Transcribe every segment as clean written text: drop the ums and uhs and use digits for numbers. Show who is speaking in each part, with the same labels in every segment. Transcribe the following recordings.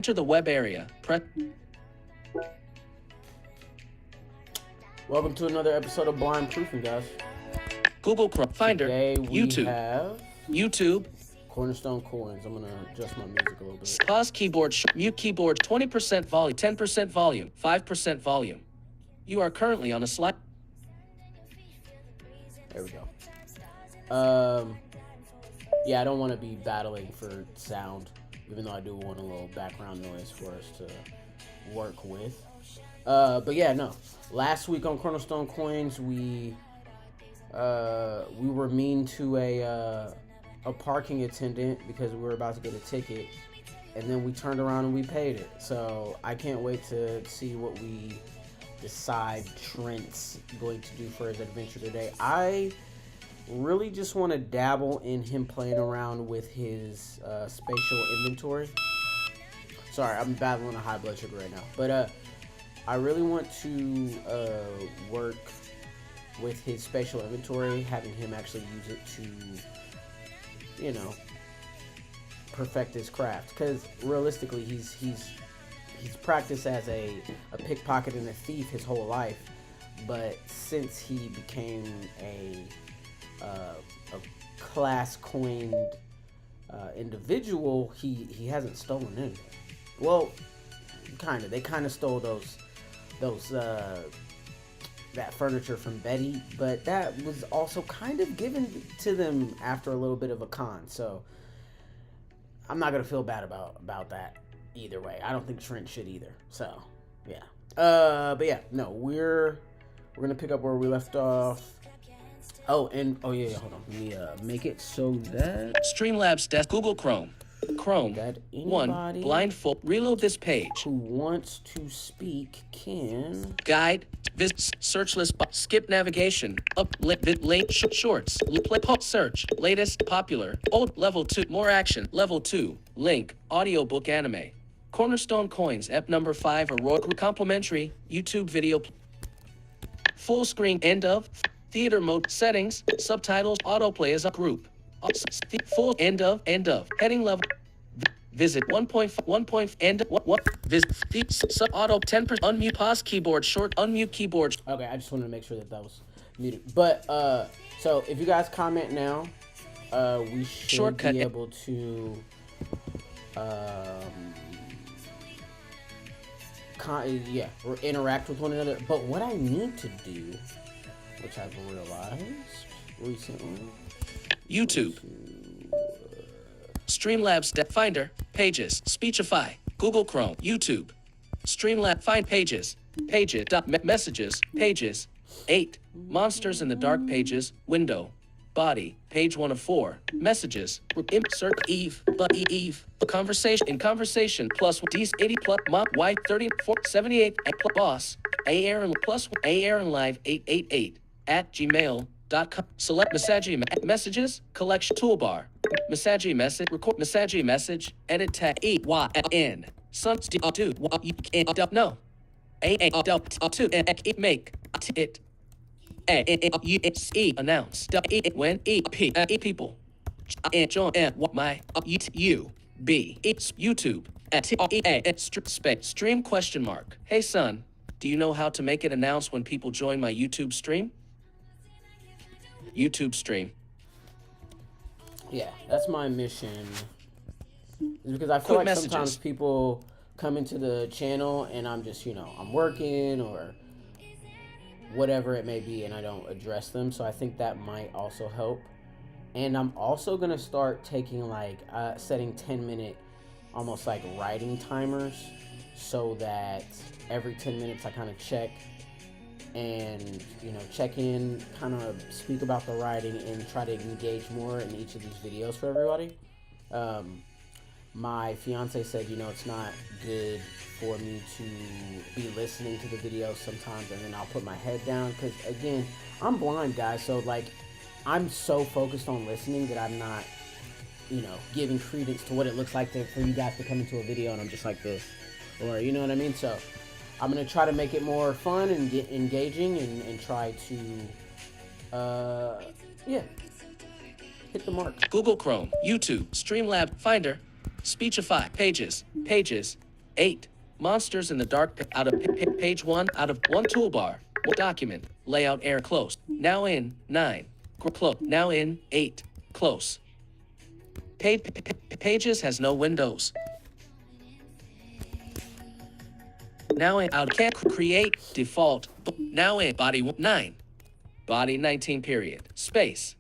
Speaker 1: Enter the web area.
Speaker 2: Welcome to another episode of Blind Proofing, guys.
Speaker 1: Google Chrome, Finder,
Speaker 2: Today we
Speaker 1: YouTube,
Speaker 2: have
Speaker 1: YouTube,
Speaker 2: CornerstoneCoins. I'm gonna adjust my music a little bit.
Speaker 1: pause keyboard, mute keyboard, 20% volume, 10% volume, 5% volume. You are currently on a slide.
Speaker 2: There we go. Yeah, I don't want to be battling for sound, even though I do want a little background noise for us to work with. But yeah, no. Last week on CornerstoneCoins, we were mean to a parking attendant because we were about to get a ticket, and then we turned around and we paid it. So I can't wait to see what we decide Trent's going to do for his adventure today. I really just want to dabble in him playing around with his spatial inventory. Sorry, I'm battling a high blood sugar right now, but I really want to work with his spatial inventory, having him actually use it to, you know, perfect his craft. Because realistically, he's practiced as a pickpocket and a thief his whole life, but since he became a class coined individual, he hasn't stolen anything. Well, kind of. They kind of stole those that furniture from Betty, but that was also kind of given to them after a little bit of a con. So I'm not gonna feel bad about that either way. I don't think Trent should either. So yeah. But yeah, no, we're gonna pick up where we left off. Oh yeah, hold on. Let me make it so that
Speaker 1: Streamlabs desk, Google Chrome. Chrome,
Speaker 2: that
Speaker 1: 1, blindfold, reload this page.
Speaker 2: who wants to speak can.
Speaker 1: Guide, visit, search list, skip navigation, up, late, shorts, play, search, latest, popular, old, level 2, more action, level 2, link, AudioBookAnime. CornerstoneCoins, ep number 5, RoyalRoad, complimentary, YouTube video, full screen, end of, theater mode, settings, subtitles, autoplay as a group, full, end of, heading level, visit 1.1 end, what, visit, sub, auto, 10%, unmute, pause keyboard, short, unmute keyboard.
Speaker 2: Okay, I just wanted to make sure that was muted. But, so if you guys comment now, we should
Speaker 1: Shortcut.
Speaker 2: be able to, interact with one another. But what I need to do, which I've realized recently,
Speaker 1: YouTube, Streamlabs, Finder, Pages, Speechify, Google Chrome, YouTube, Streamlabs, Find Pages, Messages, Pages, 8, Monsters in the Dark Pages, Window, Body, Page 1 of 4, Messages, Insert, Eve, but Eve, Conversation, in Conversation, plus D's 80 plus, Mom, Y 34, 78, Boss, A Aaron plus A Aaron Live 888, at gmail.com. Select messages, collection toolbar, message message, record message message, edit tag, E-Y-N, sons, do, no, to, make, it, announce, when, people, join, my, you, be, YouTube, stream question mark. Hey son, do you know how to make it announce when people join my YouTube stream? YouTube stream.
Speaker 2: yeah, that's my mission. Is because I feel
Speaker 1: Quick
Speaker 2: like
Speaker 1: messages.
Speaker 2: sometimes people come into the channel and I'm just, I'm working or whatever it may be, and I don't address them. So I think that might also help. And I'm also gonna start taking setting 10-minute, almost like writing timers, so that every 10 minutes I kind of check and check in, kind of speak about the writing and try to engage more in each of these videos for everybody. My fiance said it's not good for me to be listening to the videos sometimes and then I'll put my head down, because again, I'm blind, guys, so I'm so focused on listening that I'm not giving credence to what it looks like for you guys to come into a video and I'm just like this, or you know what I mean. So I'm going to try to make it more fun and get engaging and try to, hit the mark.
Speaker 1: Google Chrome, YouTube, Streamlabs, Finder, Speechify, Pages, 8. Monsters in the dark. Out of page 1. Out of 1 toolbar. Document. Layout error close. Now in 9. Close. Now in 8. Close. Pages has no windows. Now in out can't create default. Now in body 9. Body 19 period. Space.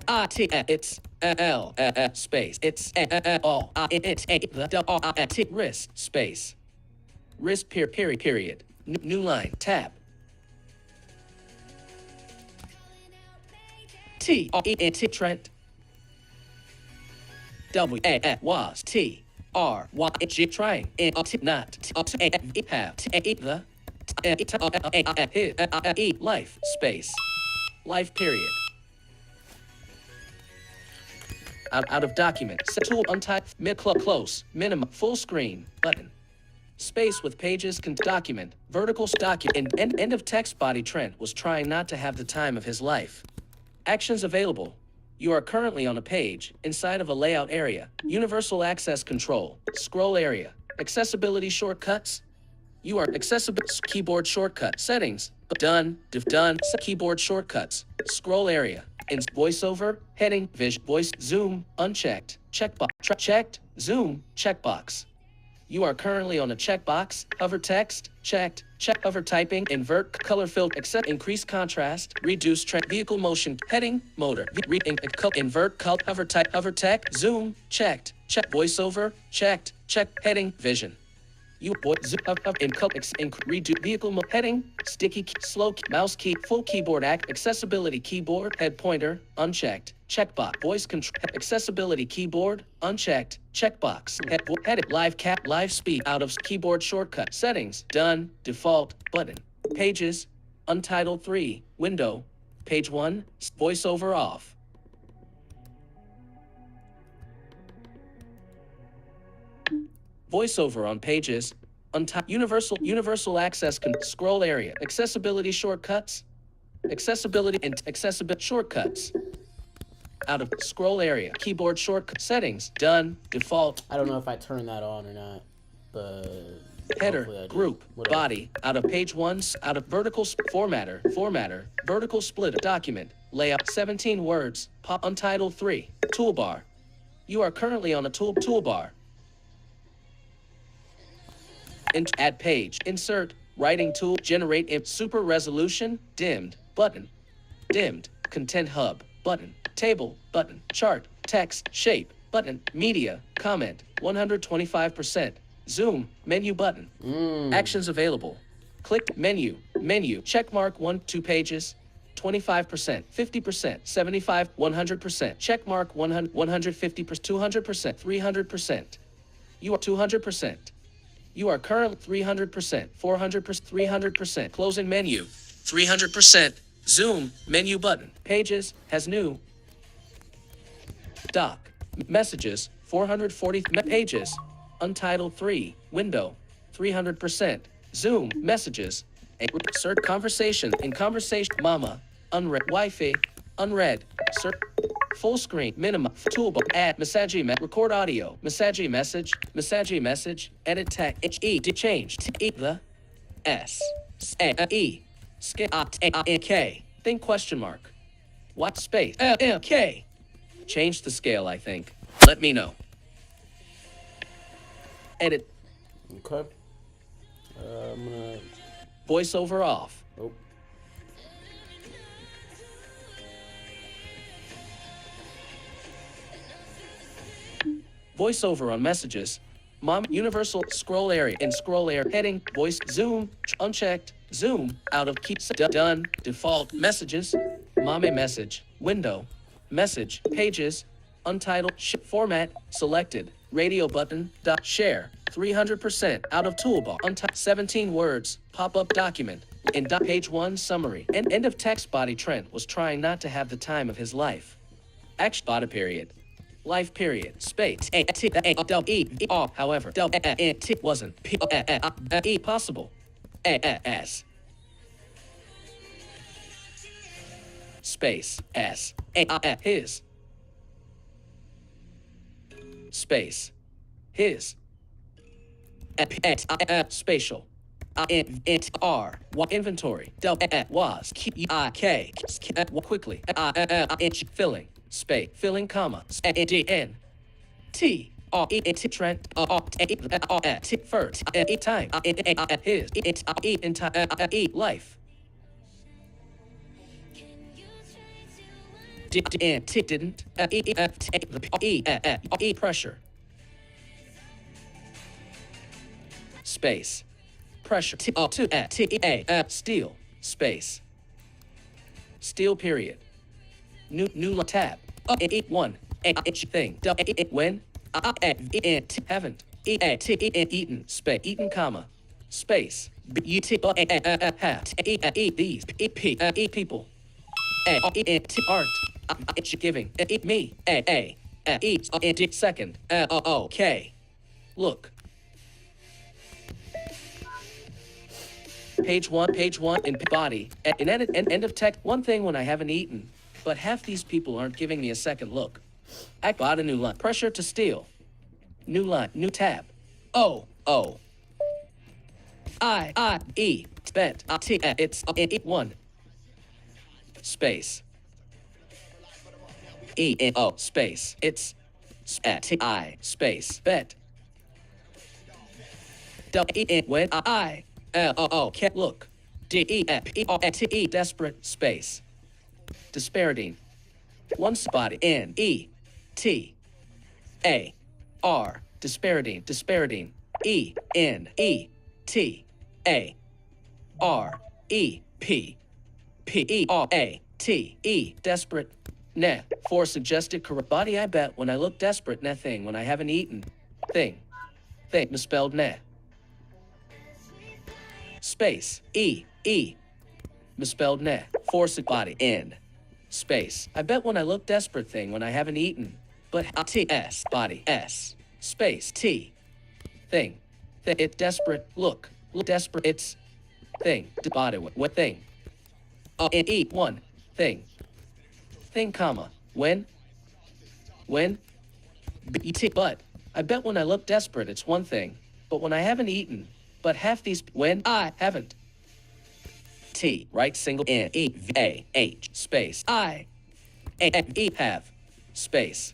Speaker 1: It's L space. It's all it's the wrist space. Wrist period. New line tab. T Trent. W was T R Y G trying not have the life space. Life period. Out of document. Set tool untyped. Mid close. Minimum. Full screen. Button. Space with pages. Document. Vertical document. End of text body. Trent was trying not to have the time of his life. Actions available. You are currently on a page inside of a layout area. Universal access control. Scroll area. Accessibility shortcuts. You are accessible. Keyboard shortcut. Settings. Done. Done. Keyboard shortcuts. Scroll area. In voiceover, heading, vision, voice, zoom, unchecked, checkbox, checked, zoom, checkbox. You are currently on a checkbox, hover text, checked, check, hover typing, invert, color filter, accept, increase contrast, reduce vehicle motion, heading, motor, invert, color, hover type, hover text, zoom, checked, check, voiceover, checked, check, heading, vision. You zoom up in redo vehicle mode heading sticky slow mouse key full keyboard accessibility keyboard head pointer unchecked checkbox voice control accessibility keyboard unchecked checkbox head live speed out of keyboard shortcut settings done default button pages untitled 3 window page 1 voiceover off. Voiceover on pages, universal access scroll area, accessibility shortcuts, accessibility shortcuts. Out of scroll area, keyboard shortcut settings, done, default.
Speaker 2: I don't know if I turn that on or not, but
Speaker 1: header, group, body, out of page 1, out of vertical formatter, vertical split document, layout 17 words, pop untitled 3, toolbar. You are currently on a toolbar. Add page, insert, writing tool, generate super resolution, dimmed, button, dimmed, content hub, button, table, button, chart, text, shape, button, media, comment, 125%, zoom, menu button, actions available, click menu, checkmark 1, 2 pages, 25%, 50%, 75, 100%, checkmark 100, 150%, 200%, 300%. You are 200%. You are currently 300%, 400%, 300%, closing menu, 300%, zoom, menu button, pages, has new, doc, messages, 440 pages, untitled 3, window, 300%, zoom, messages, search conversation, in conversation, mama, unread, Wi-Fi, unread, search, full screen, minimum, toolbar, add, record audio, message, edit text, change, the, S, E, K, think question mark, what space, K, change the scale, I think, let me know, edit,
Speaker 2: okay, I'm gonna,
Speaker 1: voiceover off,
Speaker 2: oh.
Speaker 1: Voiceover on messages, mom, universal, scroll area, in scroll area, heading, voice, zoom, unchecked, zoom, out of keep, done, default, messages, mame message, window, message, pages, untitled, format, selected, radio button, share, 300%, out of toolbar, 17 words, pop-up document, in page 1 summary, end of text body. Trent was trying not to have the time of his life. Action body period. Life period, space, however, wasn't, possible, S, space, S, his, space, his, spatial, inventory, was, quickly, filling, space, filling, comma, n, t, Trent, first, time, his, life. Didn't, pressure. Space. Pressure. Steel. Space. Steel period. New tab. One. Thing. When. Haven't. Eaten. Space. Eaten, comma. Space. Have. These. People. Art. Giving. Me. Second. Okay. Look. Page one in body. In edit and end of text. One thing when I haven't eaten, but half these people aren't giving me a second look. I bought a new line. Pressure to steal. New line. New tab. O. E. Bet. T. It's one. Space. E. O. Space. It's I. Space. Bet. When I. Can't look. D-E-F-E-R-T-E. Desperate. Space. Disparity. One spot. N-E-T-A-R. Disparity. Disparity. E-N-E-T-A-R-E-P-P-E-R-A-T-E. Desperate. Nah. For suggested correct body. I bet when I look desperate. Nah thing when I haven't eaten. Thing. Misspelled nah. Space. E. Misspelled nah. Force body. N. Space. I bet when I look desperate thing when I haven't eaten. But T-S. Body. S. Space. T. Thing. It desperate. Look. Desperate. It's. Thing. Body. What thing? E. One. Thing. Thing, comma. When. B-T. But. I bet when I look desperate it's one thing. But when I haven't eaten. But half these when I haven't. T, right single N E V A H space I A E have space.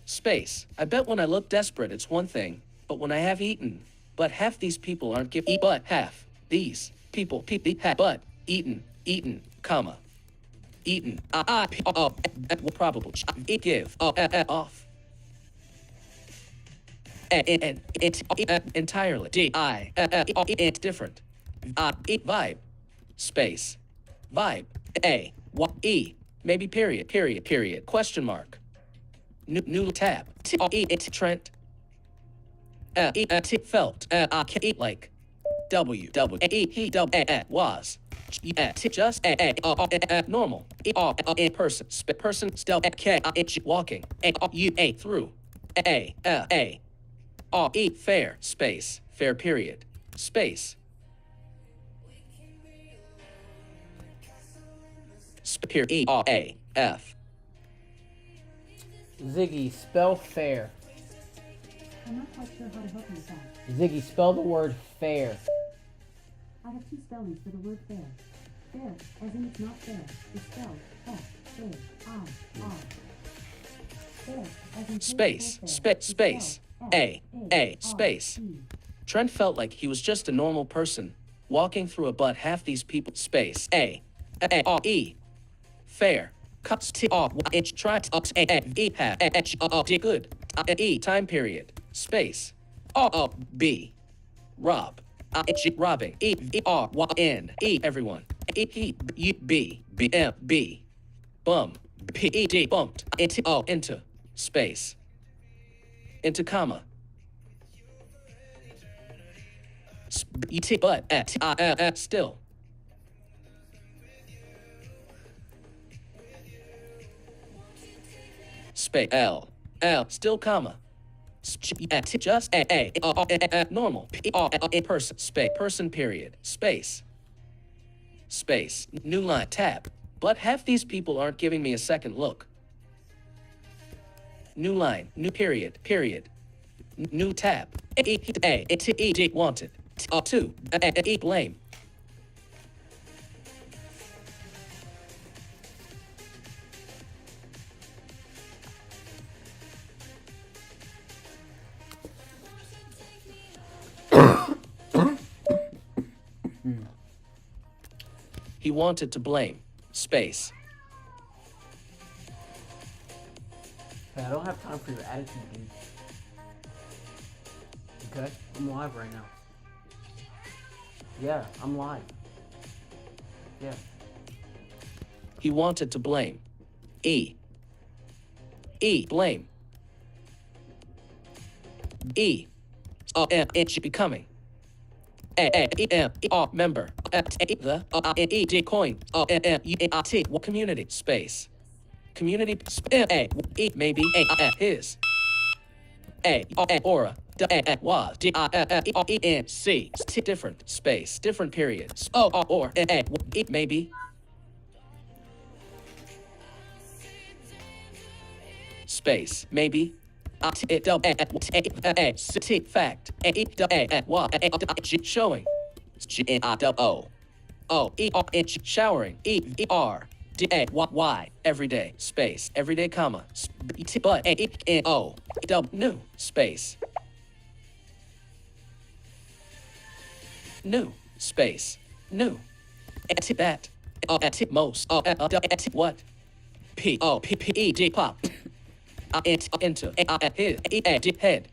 Speaker 1: I bet when I look desperate it's one thing, but when I have eaten, but half these people aren't give but half these people have but eaten, comma. Eaten probable give off. And it's entirely it's different. Vibe, space, vibe, maybe period, question mark. New tab, Trent, felt, like, W, he was, just, normal, person, walking, through, fair, space, fair period, space. E-A-F.
Speaker 2: Ziggy, spell fair.
Speaker 3: I'm not quite sure how to help you with that.
Speaker 2: Ziggy, spell the word fair.
Speaker 3: I have two spellings for the word fair. Fair, as in it's not fair, is spelled F-A-I-R. Fair, as in
Speaker 1: space, space. Trent felt like he was just a normal person, walking through a but half these people, space, A-E, fair, cuts, try, good, time period, space, B, rob, robbing, everyone, B, bum, P-E-D, bumped, into, space, into comma, but, still, space, L, still comma, just normal, person, space, person period, space, new line, tab, but half these people aren't giving me a second look. New line, new period, New tab. Wanted. 2. Blame. He wanted to blame. Space.
Speaker 2: Hey, I don't have time for your attitude, dude. Okay? I'm live right now. Yeah, I'm live. Yeah.
Speaker 1: He wanted to blame. Blame. Becoming. Member. The coin. Community. Space. Community. Maybe. His. Aura. Was. C. Different. Space. Different period. Or. Maybe. Space. Maybe. Fact. Showing. Showering. Y. Everyday. Space. Everyday, comma. But. New. Space. New. Space. New. That. Most. What? Pop. Into. His. Head.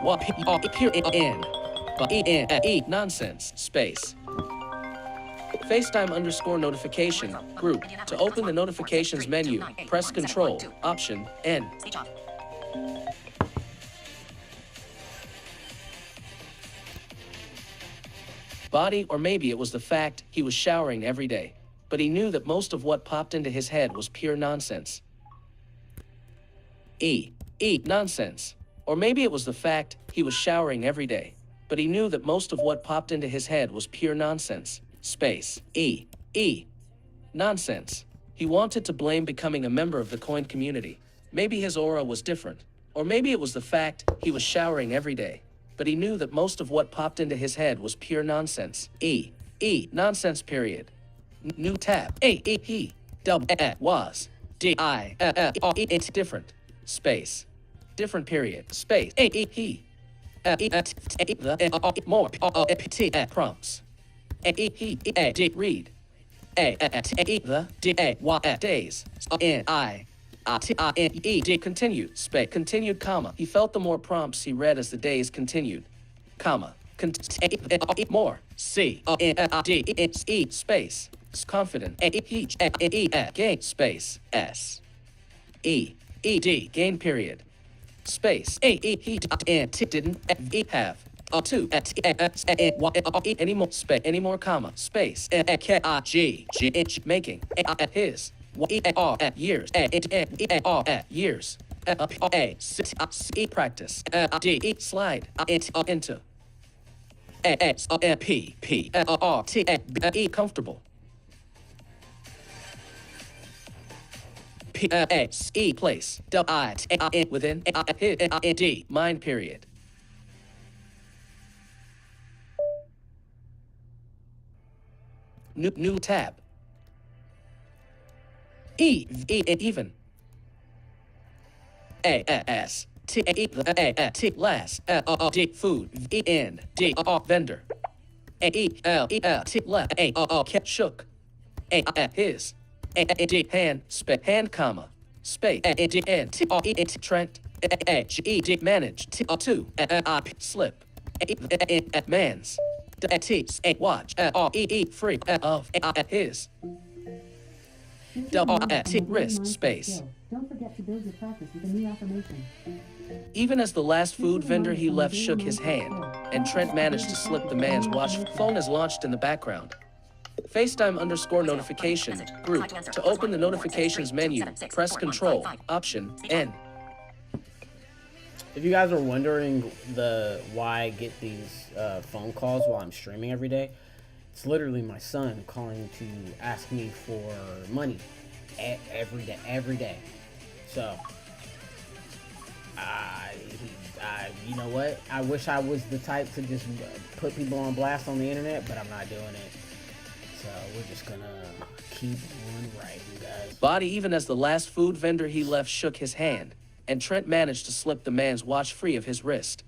Speaker 1: What? Appear in. Nonsense. Space. FaceTime_notification group. To open the notifications menu, press Control, Option, N. Body, or maybe it was the fact he was showering every day, but he knew that most of what popped into his head was pure nonsense. Nonsense. Or maybe it was the fact he was showering every day, but he knew that most of what popped into his head was pure nonsense. Space. Nonsense. He wanted to blame becoming a member of the coin community. Maybe his aura was different. Or maybe it was the fact he was showering every day, but he knew that most of what popped into his head was pure nonsense. Nonsense, period. New tab. He. Was. It's different. Space. Different, period. Space. He. More. Prompts. Read. Days. Continued. Space. Continued, comma. He felt the more prompts he read as the days continued. Comma. More. C. Space. Confident. Gain. Space. S. Gain, period. Space. He didn't have. Anymore. Space. Anymore, comma. Space. Making. His. Years. Years. Practice. Slide. Into. Comfortable. Place. Within. Mind, period. New tab. Even. S. Last. Food. End. Vendor. Left. Shook. His. Hand. Hand, comma. Space. Trent. Managed. To. Slip. Man's. Watch. Free. Of. His. Wrist. Space.
Speaker 3: Don't forget to build your practice with a new affirmation.
Speaker 1: Even as the last food vendor he left shook his hand, and Trent managed to slip the man's watch, phone is launched in the background. FaceTime_notification group. To open the notifications menu, press Control, Option, N.
Speaker 2: If you guys are wondering why I get these phone calls while I'm streaming every day, it's literally my son calling to ask me for money every day. So I you know what? I wish I was the type to just put people on blast on the internet, but I'm not doing it. So we're just gonna keep on writing, guys.
Speaker 1: Body, even as the last food vendor he left shook his hand, and Trent managed to slip the man's watch free of his wrist.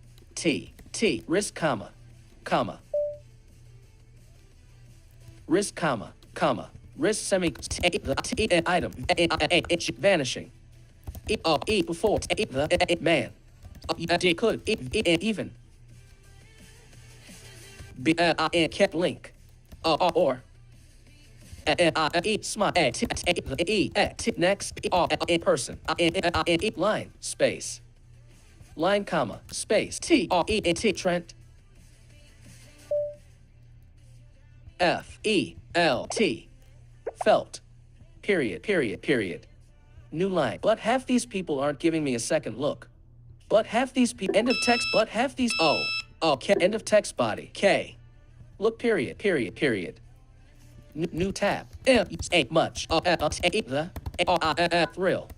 Speaker 1: Wrist, comma. Wrist, comma. Wrist, item, vanishing. Before, the man. Could, even. Kept link. Or. Smart. Next. Person. Line. Space. Line, comma. Space. Trent. Felt. Felt. Period. New line. But half these people aren't giving me a second look. But half these people. End of text. But half these. End of text body. K. Look. Period. New tab. Ain't much. The. Thrill.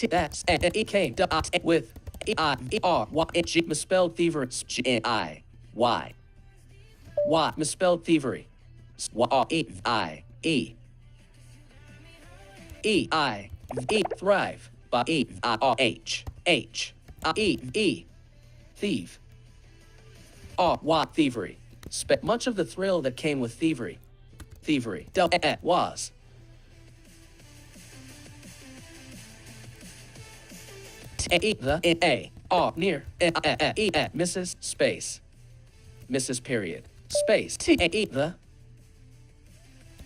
Speaker 1: That's. Came. With. Misspelled thievery. Y. Misspelled thievery. Thrive. Thief. Thievery. Much of the thrill that came with thievery. Was. Near. Mrs. Space. Mrs. Period. Space. The.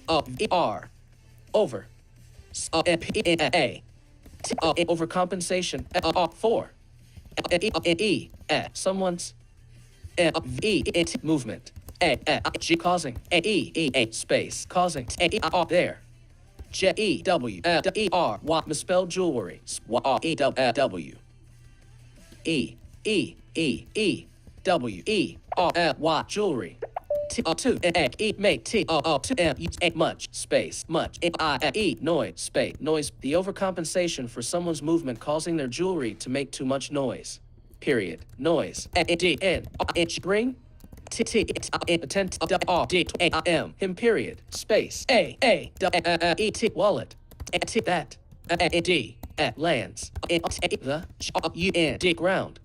Speaker 1: Over. Overcompensation. For. Someone's. Movement. Causing. Space. Causing. There. Misspelled jewelry. W. Jewelry. Much. Space. Much. Noise. Space. Noise. The overcompensation for someone's movement causing their jewelry to make too much noise. Period. Noise. Bring. Him. Period. Space. Wallet. That. Lands. The. Ground.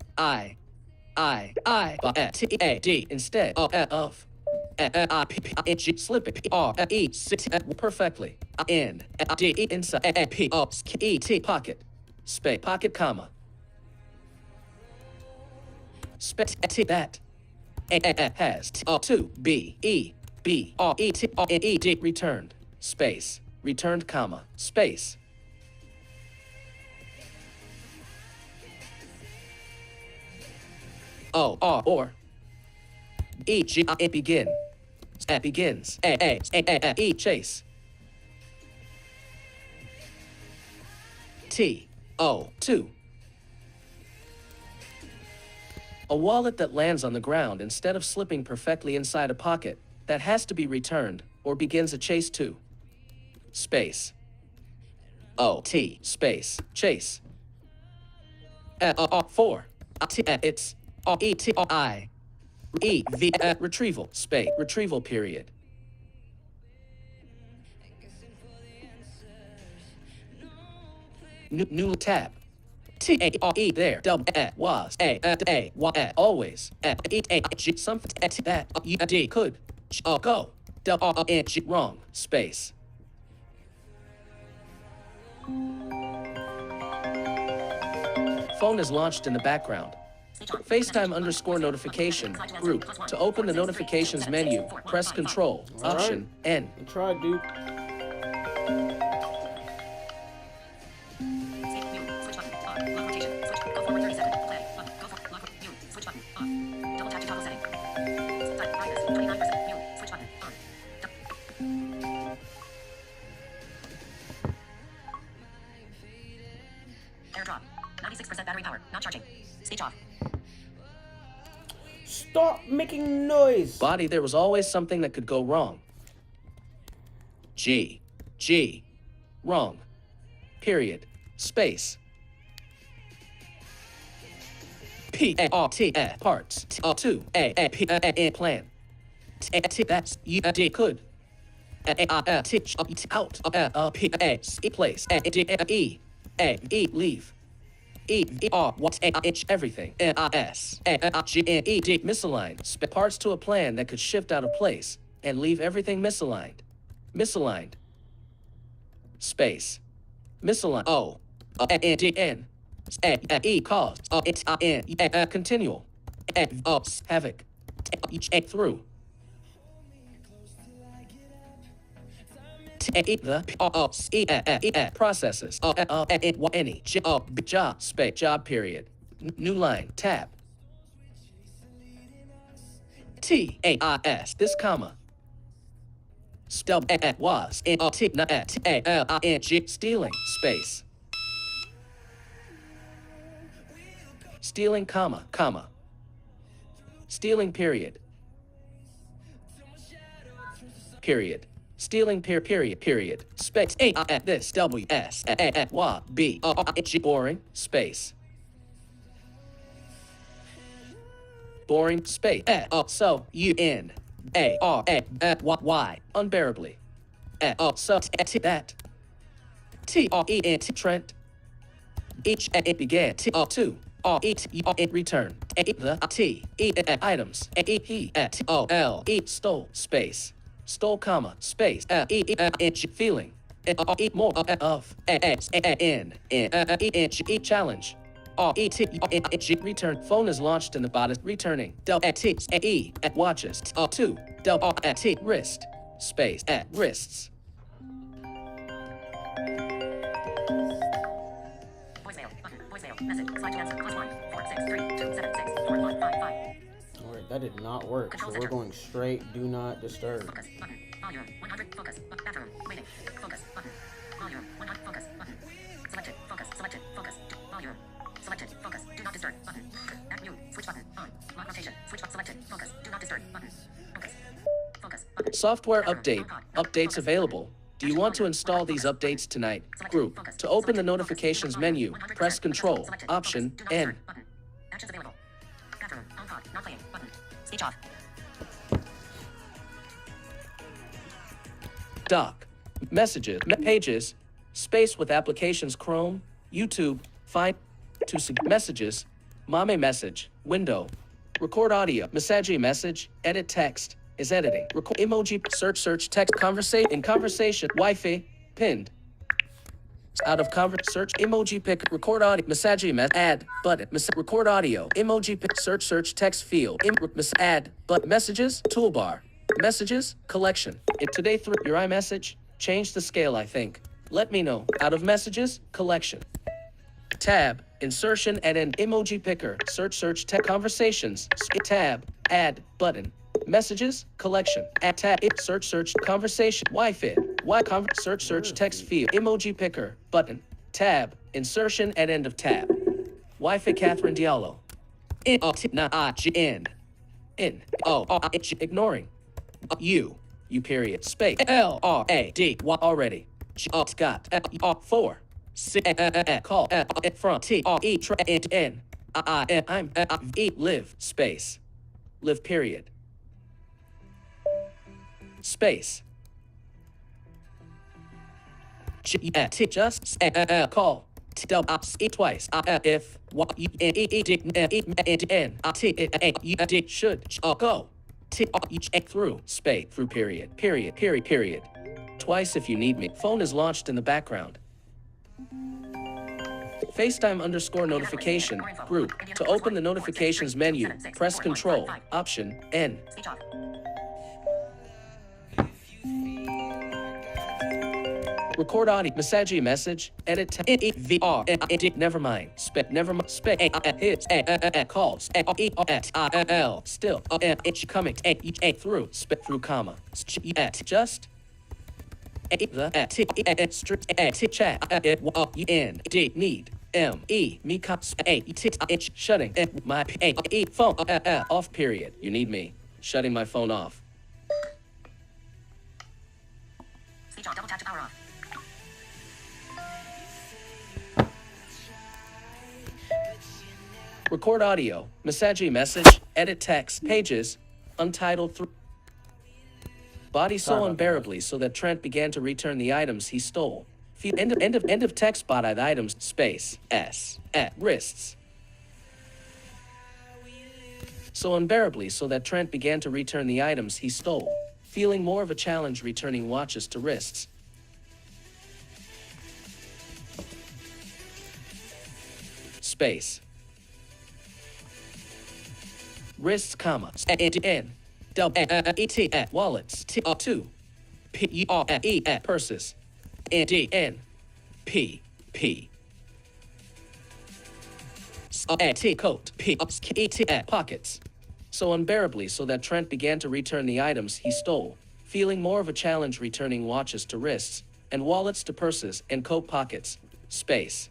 Speaker 1: Instead of. Slip it. Perfectly. Inside. Pocket. Space. Pocket, comma. Space. That. Has. To. Returned. Space. Returned, comma. Space. Or. Begin. Begins. Chase. To. A wallet that lands on the ground instead of slipping perfectly inside a pocket that has to be returned or begins a chase to. Space. Space. Chase. For. It's. Retrieval. Space. Retrieval, period. New tab. There. Was. Always. Something. That. Could. Go. Wrong. Space. Phone is launched in the background. FaceTime_notification group. To open the notifications menu, press Control, Option, N.
Speaker 2: Good try, dude.
Speaker 4: AirDrop. 96% battery power. Not charging. Speech off.
Speaker 2: Stop making noise.
Speaker 1: Body, there was always something that could go wrong. G. Wrong. Period. Space. P A R T S parts to A P A plan T that's you D could A teach out P A C place E leave E R what H everything S G E D misaligned parts to a plan that could shift out of place and leave everything misaligned space misaligned O D N E cause N continual havoc through the processes any job space job period new line tab TAIS this comma stub was stealing space stealing comma stealing period stealing period space this W S Y B boring space boring space so UN A R Y unbearably so that TREN Trent each began to return the items he stole space stole comma space feeling more of challenge return phone is launched in the body returning watches to wrist space wrists
Speaker 4: Voicemail. Button. Voicemail. Message. Slide to answer. +1 463
Speaker 2: Alright, that did not work. So we're going straight do not disturb.
Speaker 4: Focus. Button. Volume. 100. Focus. Bathroom. Waiting. Focus. Button. Volume. 100. Focus. Button. Selected. Focus. Selected. Focus. Volume. Selected. Focus. Do not disturb. Button. Act mute. Switch button. On. Lock rotation. Switch button. Selected. Focus. Do not disturb. Button. Focus. Focus. Button.
Speaker 1: software
Speaker 4: Bathroom.
Speaker 1: update updates available. Do you want to install these updates tonight? Group. To open the notifications menu, press Control, Option, N.
Speaker 4: Actions available. Bathroom. On pod. Not playing. Button. Speech off.
Speaker 1: Dock. Messages. Pages. Space with applications Chrome, YouTube, Find, to messages, Mame message, window. Record audio, message message, edit text, is editing. Record emoji, search text, conversation, in conversation, Wi-Fi, pinned. Out of search, emoji pick, record audio, message add, button, record audio, emoji pick, search text field, add, but messages, toolbar, messages, collection. Today through your iMessage, change the scale I think. Let me know. Out of messages, collection. Tab, insertion and an emoji picker, search text conversations, tab, add, button, messages, collection, add tab, search, conversation, Wi-Fi, search text field, emoji picker, button, tab, insertion and end of tab. Wi-Fi Catherine Diallo. Ignoring. You period, space, LRAD, already. Got, 4. Call from T-R-E-N I'm live space live period space just call twice if should go through space through period twice if you need me. Phone is launched in the background. FaceTime _ notification group. To open the notifications menu, press Control, Option, N.
Speaker 4: Speech off.
Speaker 1: Record audio, message, edit, VR, never mind, hits, calls, still, coming, through, through, comma, just, chat, need, me, cops, shutting, my, phone, off, period, you need me, shutting my phone off.
Speaker 4: Speech off, double tap to power off.
Speaker 1: Record audio, message, edit text, pages, untitled body
Speaker 2: Sorry
Speaker 1: so
Speaker 2: about
Speaker 1: unbearably so that Trent began to return the items he stole. End of text body items, space, s, at, wrists. So unbearably so that Trent began to return the items he stole, feeling more of a challenge returning watches to wrists. Space. Wrists, comma, n, w, at, wallets, two, p, e, at, purses, d, n, p, t, coat, p, e, t, at, pockets. So unbearably so that Trent began to return the items he stole, feeling more of a challenge returning watches to wrists, and wallets to purses and coat pockets, space.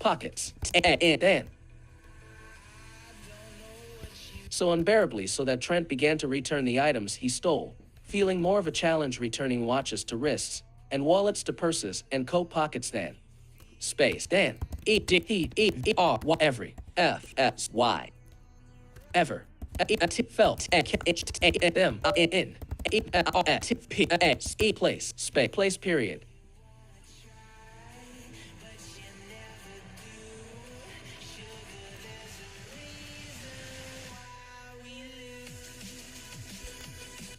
Speaker 1: Pockets, n. So unbearably so that Trent began to return the items he stole, feeling more of a challenge returning watches to wrists, and wallets to purses and coat pockets than. Space, dan, e, d, e, r, y, every, f, s, y. Ever, felt, m, in, p, s, e, place, space, place, period.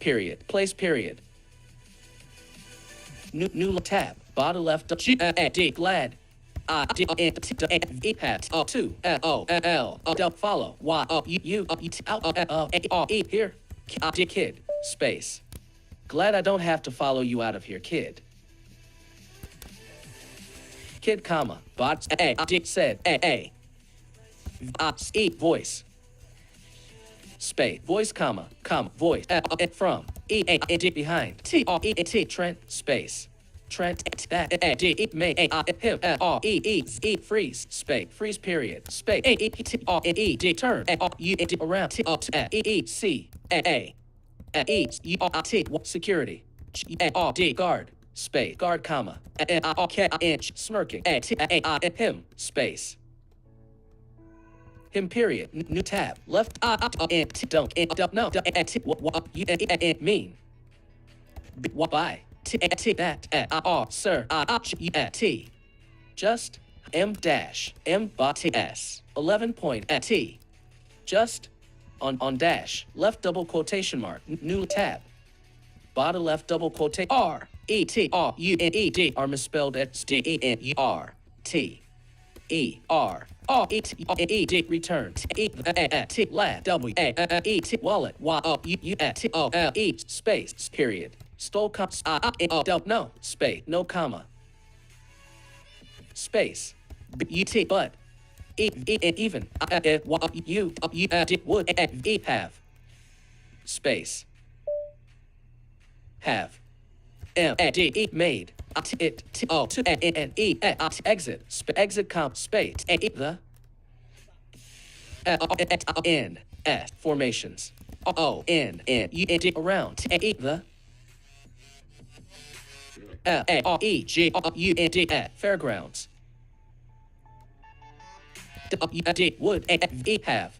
Speaker 1: Period. Place period. New tab. Bottom left. G D glad. D N T E hat. Two O L follow. Y U out A E here. D kid. Space. Glad I don't have to follow you out of here, kid. Kid, comma. Bots A D said A. E voice. Space, voice, comma, voice, from, e, behind, t, Trent, space, Trent, that, d, may, him, freeze, space, freeze, period, space, turn, around, c, security, d, guard, space, guard, comma, inch, smirking, him, space. Him, period. New tab. Left, don't, no, mean. By, that, sir, t. Just, m dash, m s. 11 point, t. Just, on dash. Left double quotation mark. New tab. Bottom left double quotation, r, e, t, r, u, n, e, d, are misspelled s, d, e, n, u, r, t. E R O E T E D return E T lab W A E T wallet Y O U T O L E space period stole comps no space no comma space U T but even U would E have space have M D E made it O to N E exit exit comp space the N S formations O N U N D around the A E G U N D fairgrounds D would E have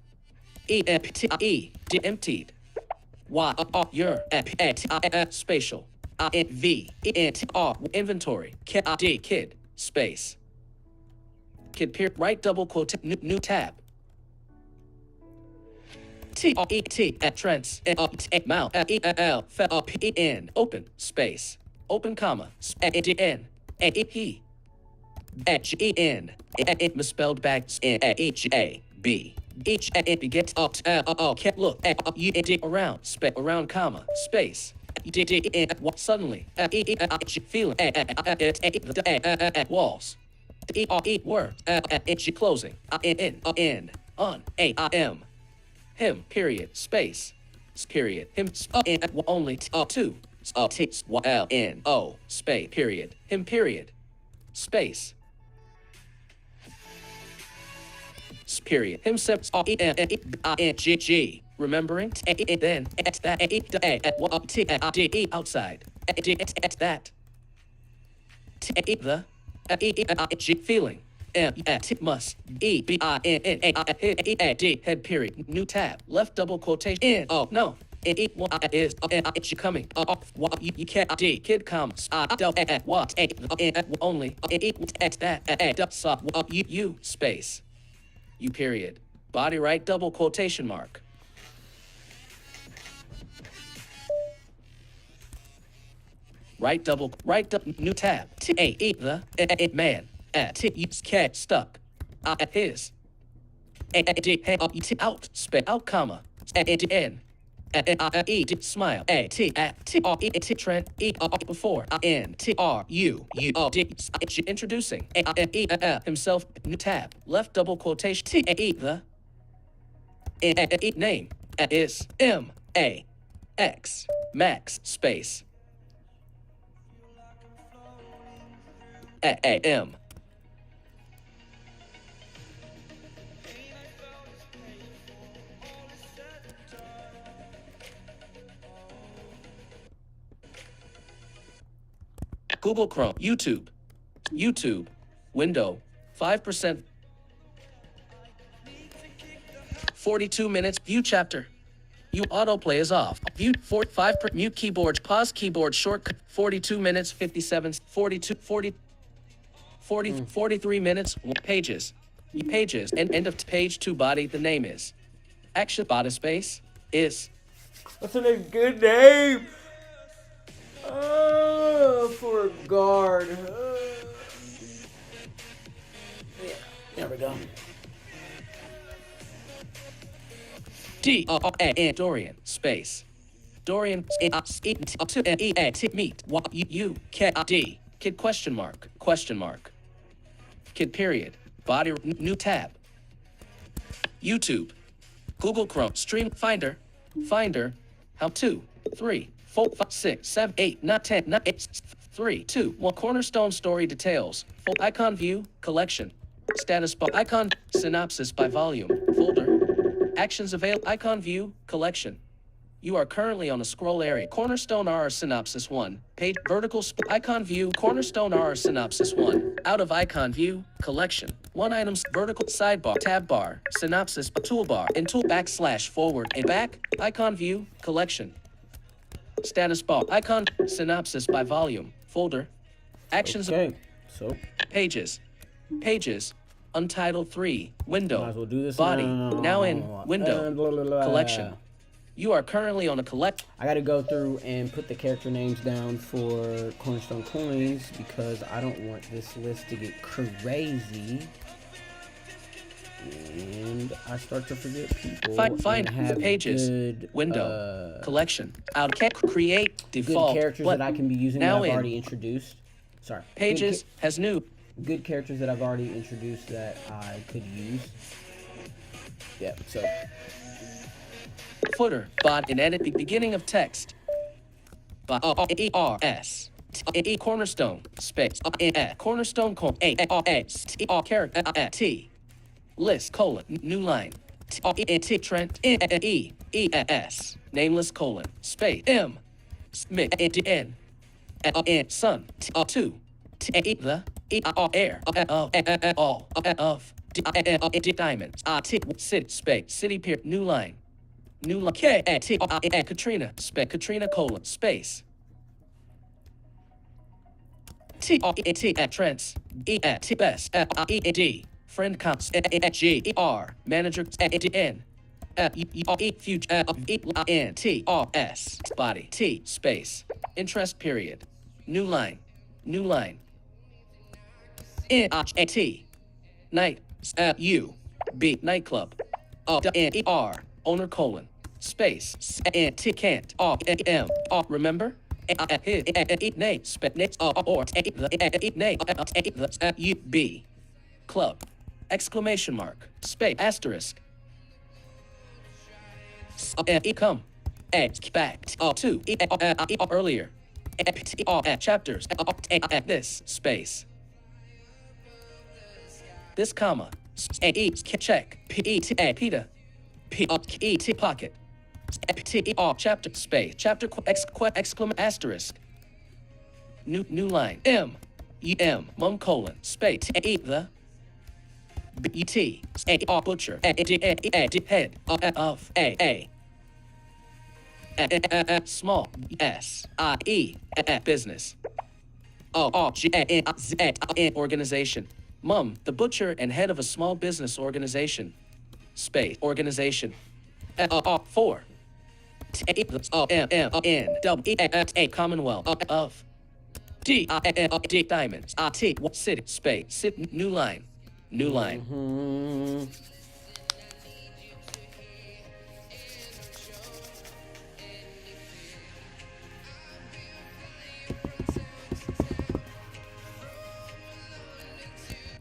Speaker 1: E T E D emptied Y your spatial V N T R inventory D kid space kid peer right double quote new tab T R E T at Trents mount E L F P N open space open comma D N E H E N misspelled back H A B each begets up look U D around space around comma space suddenly feeling walls were closing in on am him period space period him only two L N O space period him period space period himself G remembering then that outside that the feeling must E-B-I-N-N-A-I-D head period new tab left double quotation in oh no is you coming you can't D kid comes what only that you space you period body right double quotation mark right new tab the man cat stuck his out space out comma n smile trend before introducing himself new tab left double quotation the name is M-A-X Max space A-M Google Chrome, YouTube, window, 5%, 42 minutes, view chapter. You autoplay is off. View 5 mute keyboard, pause keyboard shortcut, 42 minutes, 57, 42, 40, 43 minutes, pages, and end of page 2 body, the name is. Action body space is.
Speaker 2: That's a good name. For a guard. Yeah, there we go.
Speaker 1: Dorian space Dorian meet you D kid question mark kid period body new tab YouTube Google Chrome stream finder how 2 3 4 5 6 7 8 9 10 9 8 3 2 1 cornerstone story details icon view collection status bar icon synopsis by volume folder actions available icon view collection you are currently on a scroll area cornerstone R synopsis 1 page vertical icon view cornerstone R synopsis 1 out of icon view collection 1 items vertical sidebar tab bar synopsis toolbar and tool /forward and back icon view collection status bar icon synopsis by volume folder actions
Speaker 2: Okay, so
Speaker 1: pages Untitled 3 window
Speaker 2: might as well do this
Speaker 1: body now in window collection you are currently on a collect
Speaker 2: I gotta go through and put the character names down for Cornerstone Coins because I don't want this list to get crazy and I start to forget people.
Speaker 1: Find
Speaker 2: and have
Speaker 1: pages
Speaker 2: good,
Speaker 1: window collection out create default
Speaker 2: good characters that I can be using
Speaker 1: now
Speaker 2: that I've
Speaker 1: in
Speaker 2: already introduced. Sorry.
Speaker 1: pages has new
Speaker 2: Good characters that I've already introduced that I could use. Yeah, so
Speaker 1: footer bot and edit beginning of text ERS cornerstone space cornerstone character T list colon new line T Trent ES nameless colon space M Smith N Sun 2 the air all of diamonds city space city pier new line Katrina space Katrina colon space Trents best friend counts GR manager N future NTRS body T space interest period new line N-T night U B nightclub N-E-R owner colon space N-T can't M remember name space or name U B club exclamation mark space asterisk come back to earlier chapters this space this comma check Peter pocket chapter space chapter exclamation asterisk new line M mum colon space the B-E-T, A, butcher, head, of, A. Small, S-I-E, business. Organization. Mum, the butcher and head of a small business organization. Space, organization. 4. Commonwealth of D diamonds. City, space, new line. New line.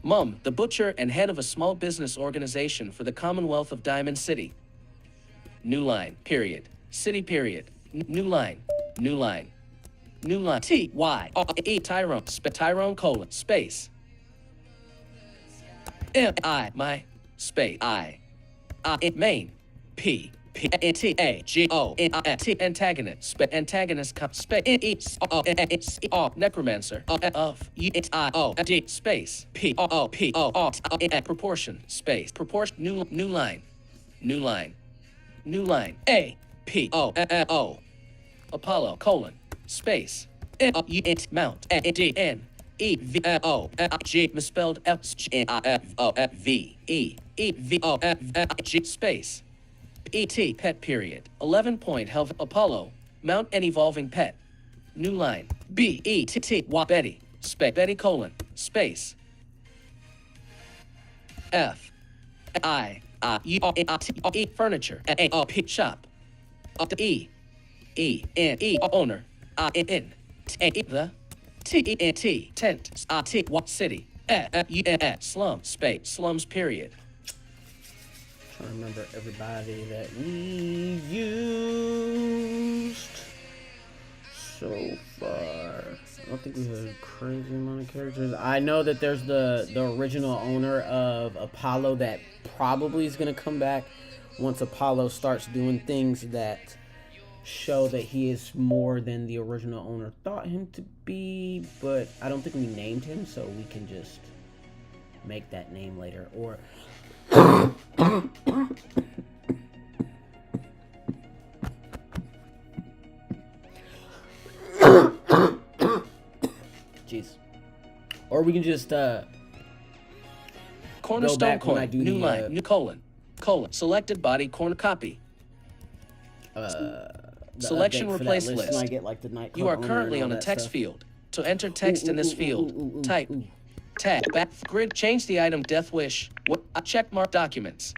Speaker 1: Mum, the butcher and head of a small business organization for the Commonwealth of Diamond City. New line, period. City, period. New line. New line. New line. T-Y-E, Tyrone, Tyrone, colon, space. M-I, my, space, I, main, P, P-T-A-G-O-N-I-T, antagonist, antagonist, space, necromancer, of, U-I-O-D, space, P-O-P-O, proportion, space, proportion, new line, new line, new line, A-P-O-O, Apollo, colon, space, N-U-N-T, mount, D-N, E-V-O-G, misspelled F-G-I-F-O-F-V-E, E-V-O-F-G, space, E-T, pet, period. 11-point health, Apollo, mount an evolving pet. New line, B-E-T-T, Betty, Betty, colon, space, F-I-U-T-E, furniture, A-O-P, shop, E-E-N-E, owner, I-N, T-E, the, T-E-N-T, tent, I-T, city, U-N-S, slum, space, slums, period.
Speaker 2: Trying to remember everybody that we used so far. I don't think we had a crazy amount of characters. I know that there's the original owner of Apollo that probably is going to come back once Apollo starts doing things that show that he is more than the original owner thought him to be, but I don't think we named him, so we can just make that name later. Or jeez. Or we can just
Speaker 1: Cornerstone coin, new line, new colon, selected body, corner, copy. Selection replace list.
Speaker 2: I get, like, the Night
Speaker 1: You are
Speaker 2: Club
Speaker 1: currently
Speaker 2: owner and
Speaker 1: on a
Speaker 2: all that
Speaker 1: text
Speaker 2: stuff.
Speaker 1: field. To enter text in this field, type, tab, back, grid, change the item, death wish, check mark documents.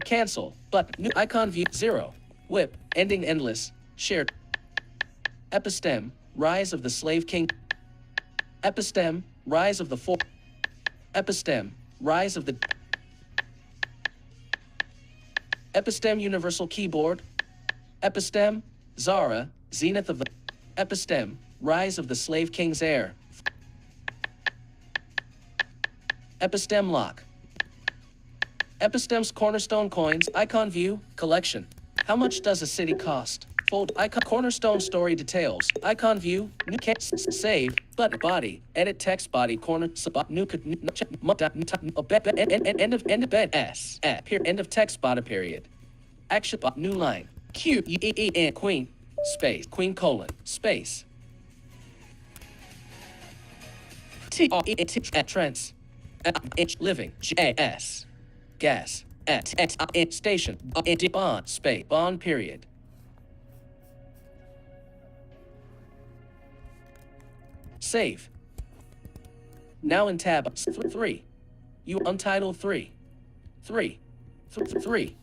Speaker 1: Cancel, button, new icon view, 0, whip, ending endless, shared. Epistem, rise of the slave king. Epistem, rise of the four. Epistem, rise of the. Epistem, universal keyboard. Epistem, Zara, zenith of the. Epistem, rise of the slave king's heir. Epistem lock. Epistem's cornerstone coins, icon view, collection. How much does a city cost? Fold icon, cornerstone story details, icon view, new save, button body, edit text body, corner, new end of bed s, end of text body period. Action new line, Q, E, queen, space, queen colon, space. T, trends, living, J-S. Gas, station, bond, space, bond, period. Save. Now in tab 3. You untitled 3. 3. 3.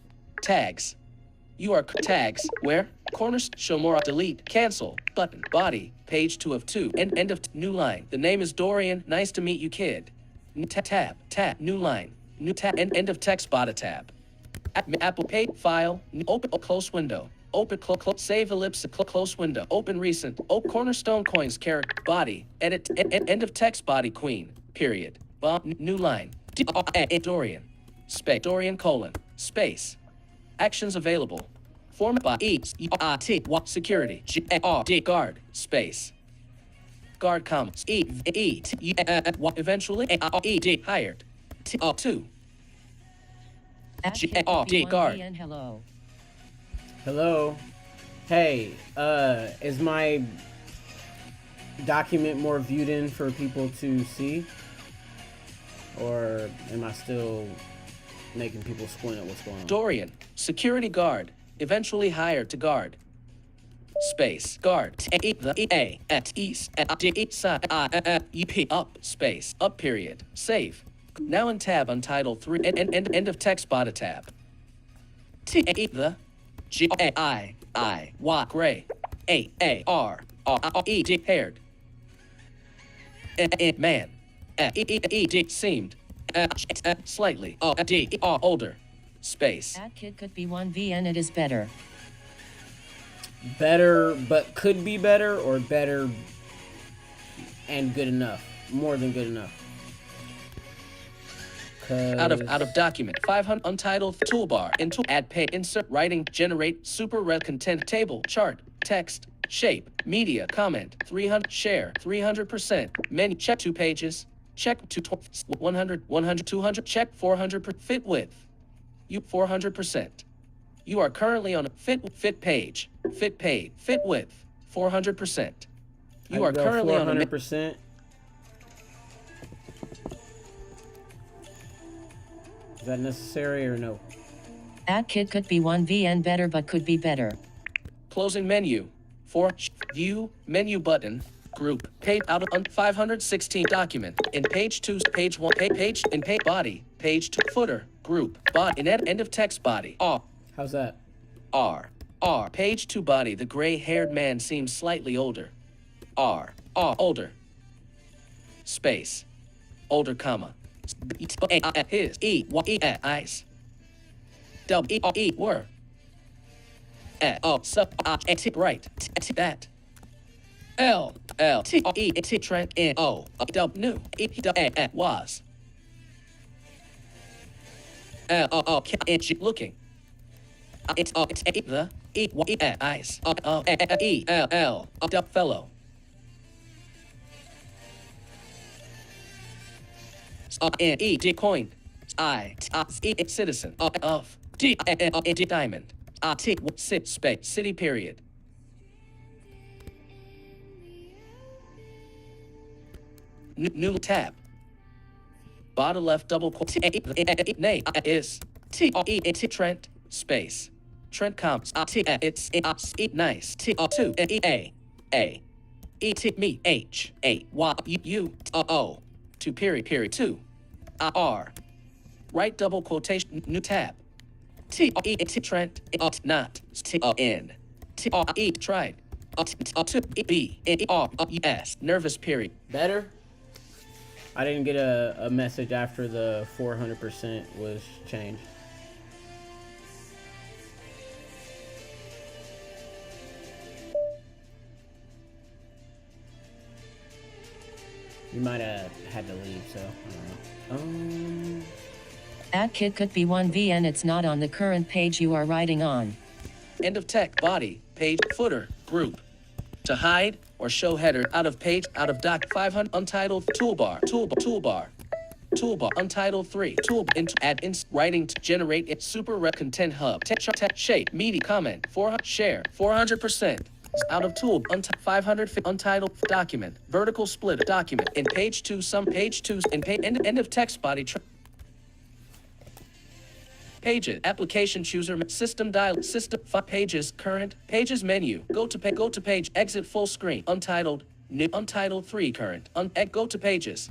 Speaker 1: Tags. You are tags. Where? Corners. Show more. Delete. Cancel. Button. Body. Page 2 of 2. End of new line. The name is Dorian. Nice to meet you, kid. Tab. New line. New tab. End of text. Body tab. Apple Pay. File. Open. Close window. Open, close, save ellipse, close window, open recent, Cornerstone Coins character, body, edit, end of text body, queen, period, new line, Dorian, space, Dorian colon, space, actions available, format by E-I-T, security, G-R-D, guard, space, guard, comma, eventually, E-D, hired, 2.
Speaker 5: At
Speaker 1: G-
Speaker 5: kid
Speaker 1: oh,
Speaker 5: could be
Speaker 1: D,
Speaker 5: one
Speaker 1: guard.
Speaker 5: VN hello.
Speaker 2: Hello. Hey, is my document more viewed in for people to see? Or am I still making people squint at what's going on?
Speaker 1: Dorian, security guard, eventually hired to guard. Space, guard, the at east, at D, side, EP, up, space, up period, save. Now in tab untitled 3, end of text body tab. The G, I, Y, gray, R, E, D, haired. Man, D, seemed, slightly, D, older, space.
Speaker 5: At kid could be one VN it is better.
Speaker 2: Better, but could be better, or better and good enough? More than good enough.
Speaker 1: Out of document 500 untitled toolbar into add page insert writing generate super red content table chart text shape media comment 300 share 300% menu check 2 pages check 100 200 check 400 fit width you 400%. You are currently on a fit page fit width 400%. You are currently on a
Speaker 2: 400%. Is that necessary or no?
Speaker 5: At kid could be one VN better but could be better.
Speaker 1: Closing menu. View menu button. Group page out of 516 document in page 2 page 1 page in page body page 2 footer group body in end of text body R.
Speaker 2: How's that?
Speaker 1: R page 2 body. The gray-haired man seems slightly older. R older. Space older comma. His eyes. Were. Sub right. That. Trent new was. Looking. It's the eyes. Fellow. Coin. Citizen of diamond. Space city period. New tab. Bottom left double quote. Name is Trent space. Trent comps. It's nice. 2 me H A Y U O 2 period 2 R right double quotation new tab Trent not N tried B S nervous period.
Speaker 2: Better? I didn't get a message after the 400% was changed. You might have had to leave, so I don't know.
Speaker 5: At kid could be one VN it's not on the current page you are writing on.
Speaker 1: End of text body page footer group to hide or show header out of page out of doc 500 untitled toolbar untitled 3 tool into add in writing to generate it super red content hub text shape media comment 400 share 400%. Out of tool 500 untitled document vertical split document in page 2 some page 2 in end of text body pages application chooser system dial system 5 pages current pages menu go to page exit full screen untitled new untitled 3 current go to pages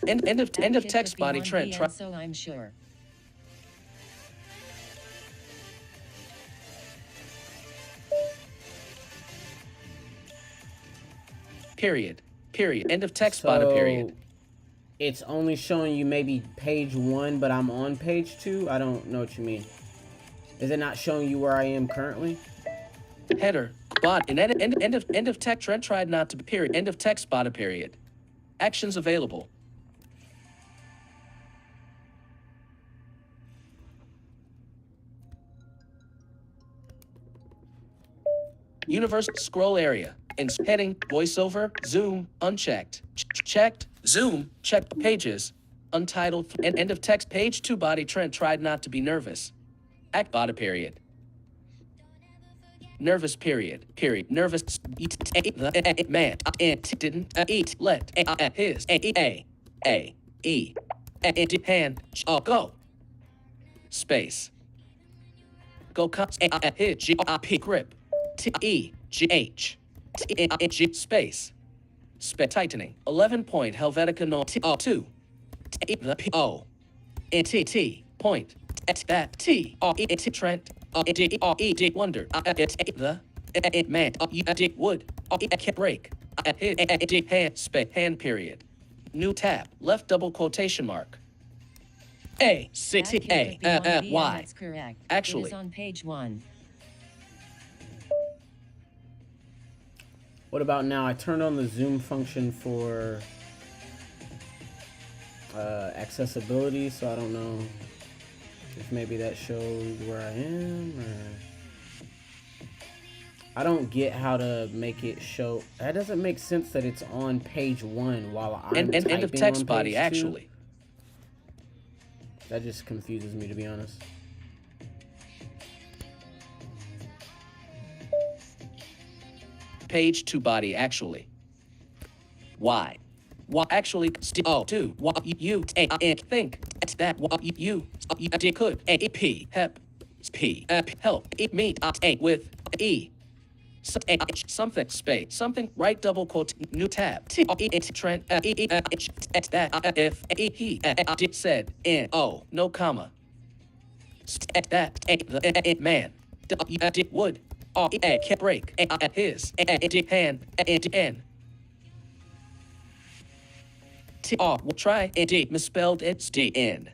Speaker 1: end of text body trend
Speaker 5: so I'm sure.
Speaker 1: period end of text body period.
Speaker 2: It's only showing you maybe page 1, but I'm on page 2. I don't know what you mean. Is it not showing you where I am currently?
Speaker 1: Header bot in end of text trend tried not to period end of text body period. Actions available. Universe scroll area. Heading, voiceover, zoom, unchecked. Checked, zoom, checked pages. Untitled. End of text. Page 2. Body. Trent tried not to be nervous. Act. Body. Period. Nervous. Period. Period. Nervous. Eat. The man. Didn't eat. Let. His. Hand. Go. Space. Go. Hit. Grip. Space. Tightening. 11-point Helvetica no 2. The P-O. T. Point. That T. Trent. D. Wonder. The man. Wood. Break. Hit. Hand. Hand. Period. New tab. Left double quotation mark. A. C.
Speaker 5: That
Speaker 1: T.
Speaker 5: here could be
Speaker 1: A.
Speaker 5: 1V,
Speaker 1: Y.
Speaker 5: That's correct.
Speaker 1: Actually.
Speaker 5: It is on page 1.
Speaker 2: What about now? I turned on the zoom function for accessibility, so I don't know if maybe that shows where I am, or I don't get how to make it show. That doesn't make sense that it's on page 1 while I'm typing
Speaker 1: End of text
Speaker 2: on
Speaker 1: body.
Speaker 2: page 2.
Speaker 1: Actually.
Speaker 2: That just confuses me, to be honest.
Speaker 1: Page 2 body. Actually. Y. Actually. Do. You. Think. That. You. Could. P. Hep. P. Help. Meet. With. E. Something. Space. Something. Right double quote. New tab. Trent. That. If. He. Said. Oh. No comma. That. The. Man. Would. Break. His. Hand. N. T. Try. D. Misspelled. It's D. N.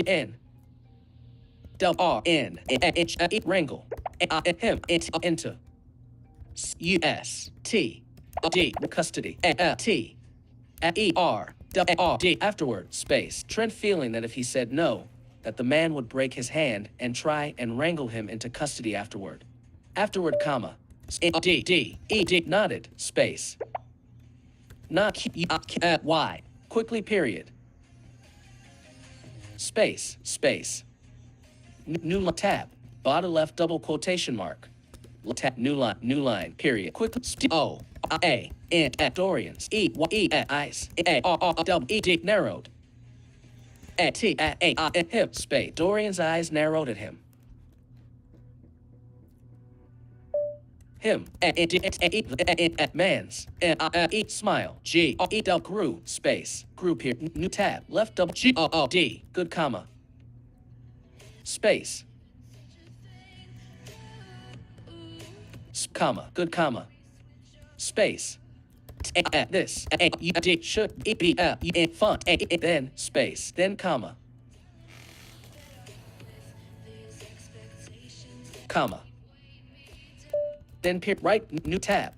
Speaker 1: N. Double R. N. Wrangle. Him. Enter. U.S. T. D. Custody. T. E. R. R. D. Afterward. Space. Trent feeling that if he said no, that the man would break his hand and try and wrangle him into custody afterward. Afterward, comma. D. E. D. Nodded. Space. Not Y. Quickly, period. Space. Space. New tab. Bottom left double quotation mark. Tab. New line. Period. Quick. O. A. N. Dorians. E. Ice. A. R. W. E. D. Narrowed. A. T. A. Hip. Space. Dorian's eyes narrowed at him. Him. Man's. Smile. G. Grew. Space. Group here. New tab. Left double G. D. Good comma. Space. Comma. Good comma. Space. This. Should be fun. Then space. Then comma. Comma. Then right new tab.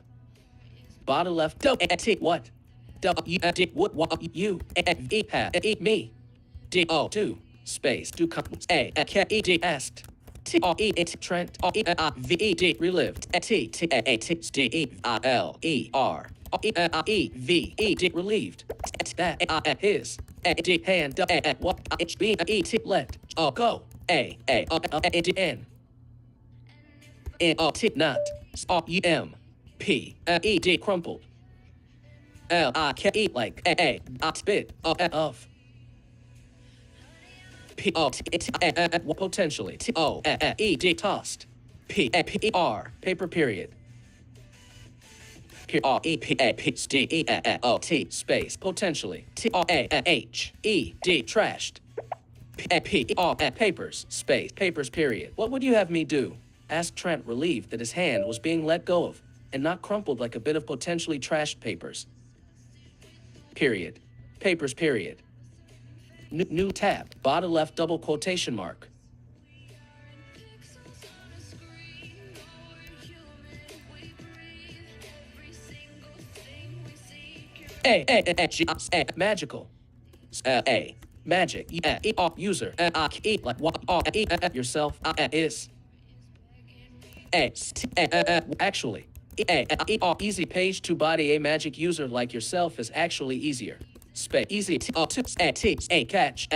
Speaker 1: Bottom left T what? W D what you E me D O do space do A K E D asked T R E T Trent V E D relived T T A T D E L E R E V E D relieved that his D hand what H B E T let go A N N O T not R U M P E D crumpled L I K E like A bit of P O T potentially T O E D tossed P R paper period P R E P A P D E O T space potentially T R A H E D trashed P R papers space papers period. What would you have me do? Asked Trent, relieved that his hand was being let go of and not crumpled like a bit of potentially trashed papers. Period. Papers period. New tab. Bottom left double quotation mark. Magical. Magic. User. Like what? Yourself. Is. Actually. Easy page to body. A magic user like yourself is actually easier. Space easy t catch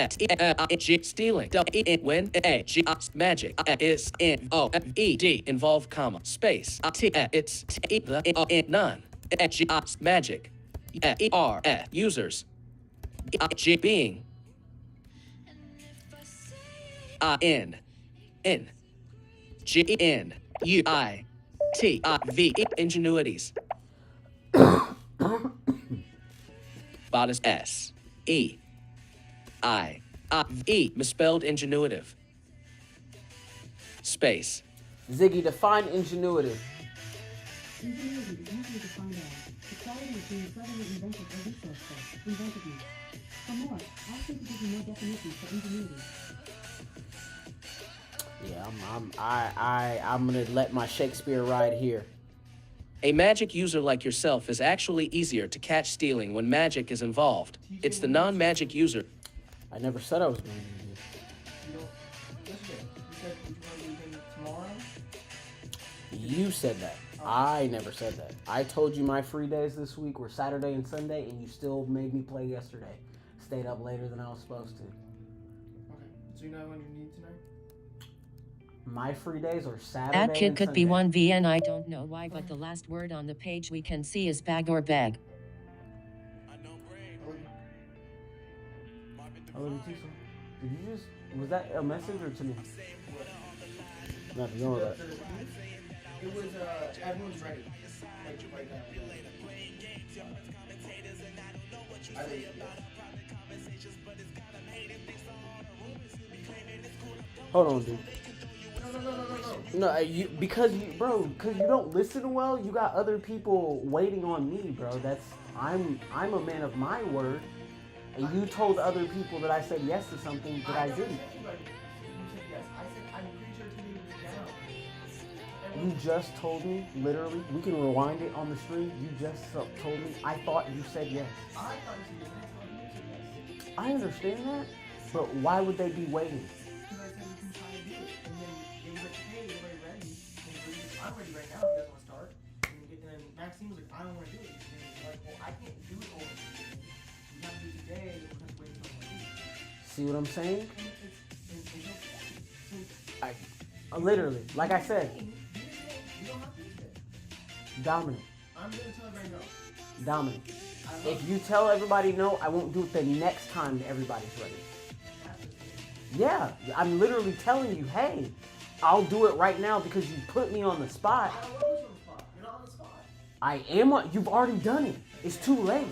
Speaker 1: g stealing win g magic is in o e d involve comma space t it's t the none g magic r users g being in g n u I t v ingenuities. Bodice S E I E misspelled ingenuitive. Space.
Speaker 2: Ziggy, define ingenuitive.
Speaker 3: Ingenuity is easily defined as the quality of being cleverly inventive or resourceful, inventiveness. For more, ask me to give you more definitions for ingenuity.
Speaker 2: Yeah, I'm gonna let my Shakespeare ride here.
Speaker 1: A magic user like yourself is actually easier to catch stealing when magic is involved. It's the non-magic user.
Speaker 2: I never said I was going to do this. You said that. I never said that. I told you my free days this week were Saturday and Sunday, and you still made me play yesterday. Stayed up later than I was supposed to.
Speaker 6: Okay, so you know when you need tonight?
Speaker 2: My free days are Saturday
Speaker 5: That kid
Speaker 2: and
Speaker 5: could
Speaker 2: Sunday.
Speaker 5: be 1VN. I don't know why, but the last word on the page we can see is bag or bag.
Speaker 2: Oh, did you just, was that a message or to me? Nothing, don't worry about it.
Speaker 6: It was, everyone's ready. Like, right now.
Speaker 2: Hold on, dude. No, because you don't listen well. You got other people waiting on me, bro. I'm a man of my word, and you told other people that I said yes to something that I didn't.
Speaker 6: You said yes. I said, I'm pretty sure today was down.
Speaker 2: You just told me, literally. We can rewind it on the stream. You just told me. I thought you said yes.
Speaker 6: I thought you said yes.
Speaker 2: I understand that, but why would they be waiting?
Speaker 6: Because I said we can try to do it. And then they were like, hey, everybody ready? And I'm ready right now if you guys want to start. And then Maxine was like, I don't want to do it. And he's like, well, I can't do it over the weekend. We have to do it today, and we're going to wait until next week.
Speaker 2: See what I'm saying?
Speaker 6: It's okay.
Speaker 2: Literally, like I said,
Speaker 6: You don't have to do it.
Speaker 2: Dominic.
Speaker 6: I'm going to tell everybody no.
Speaker 2: Dominic.
Speaker 6: I love
Speaker 2: If you tell everybody no, I won't do it the next time everybody's ready. Yeah, I'm literally telling you, hey, I'll do it right now because you put me on the spot.
Speaker 6: I don't want to put you on the spot. You're not on the spot.
Speaker 2: I am. You've already done it. It's too late.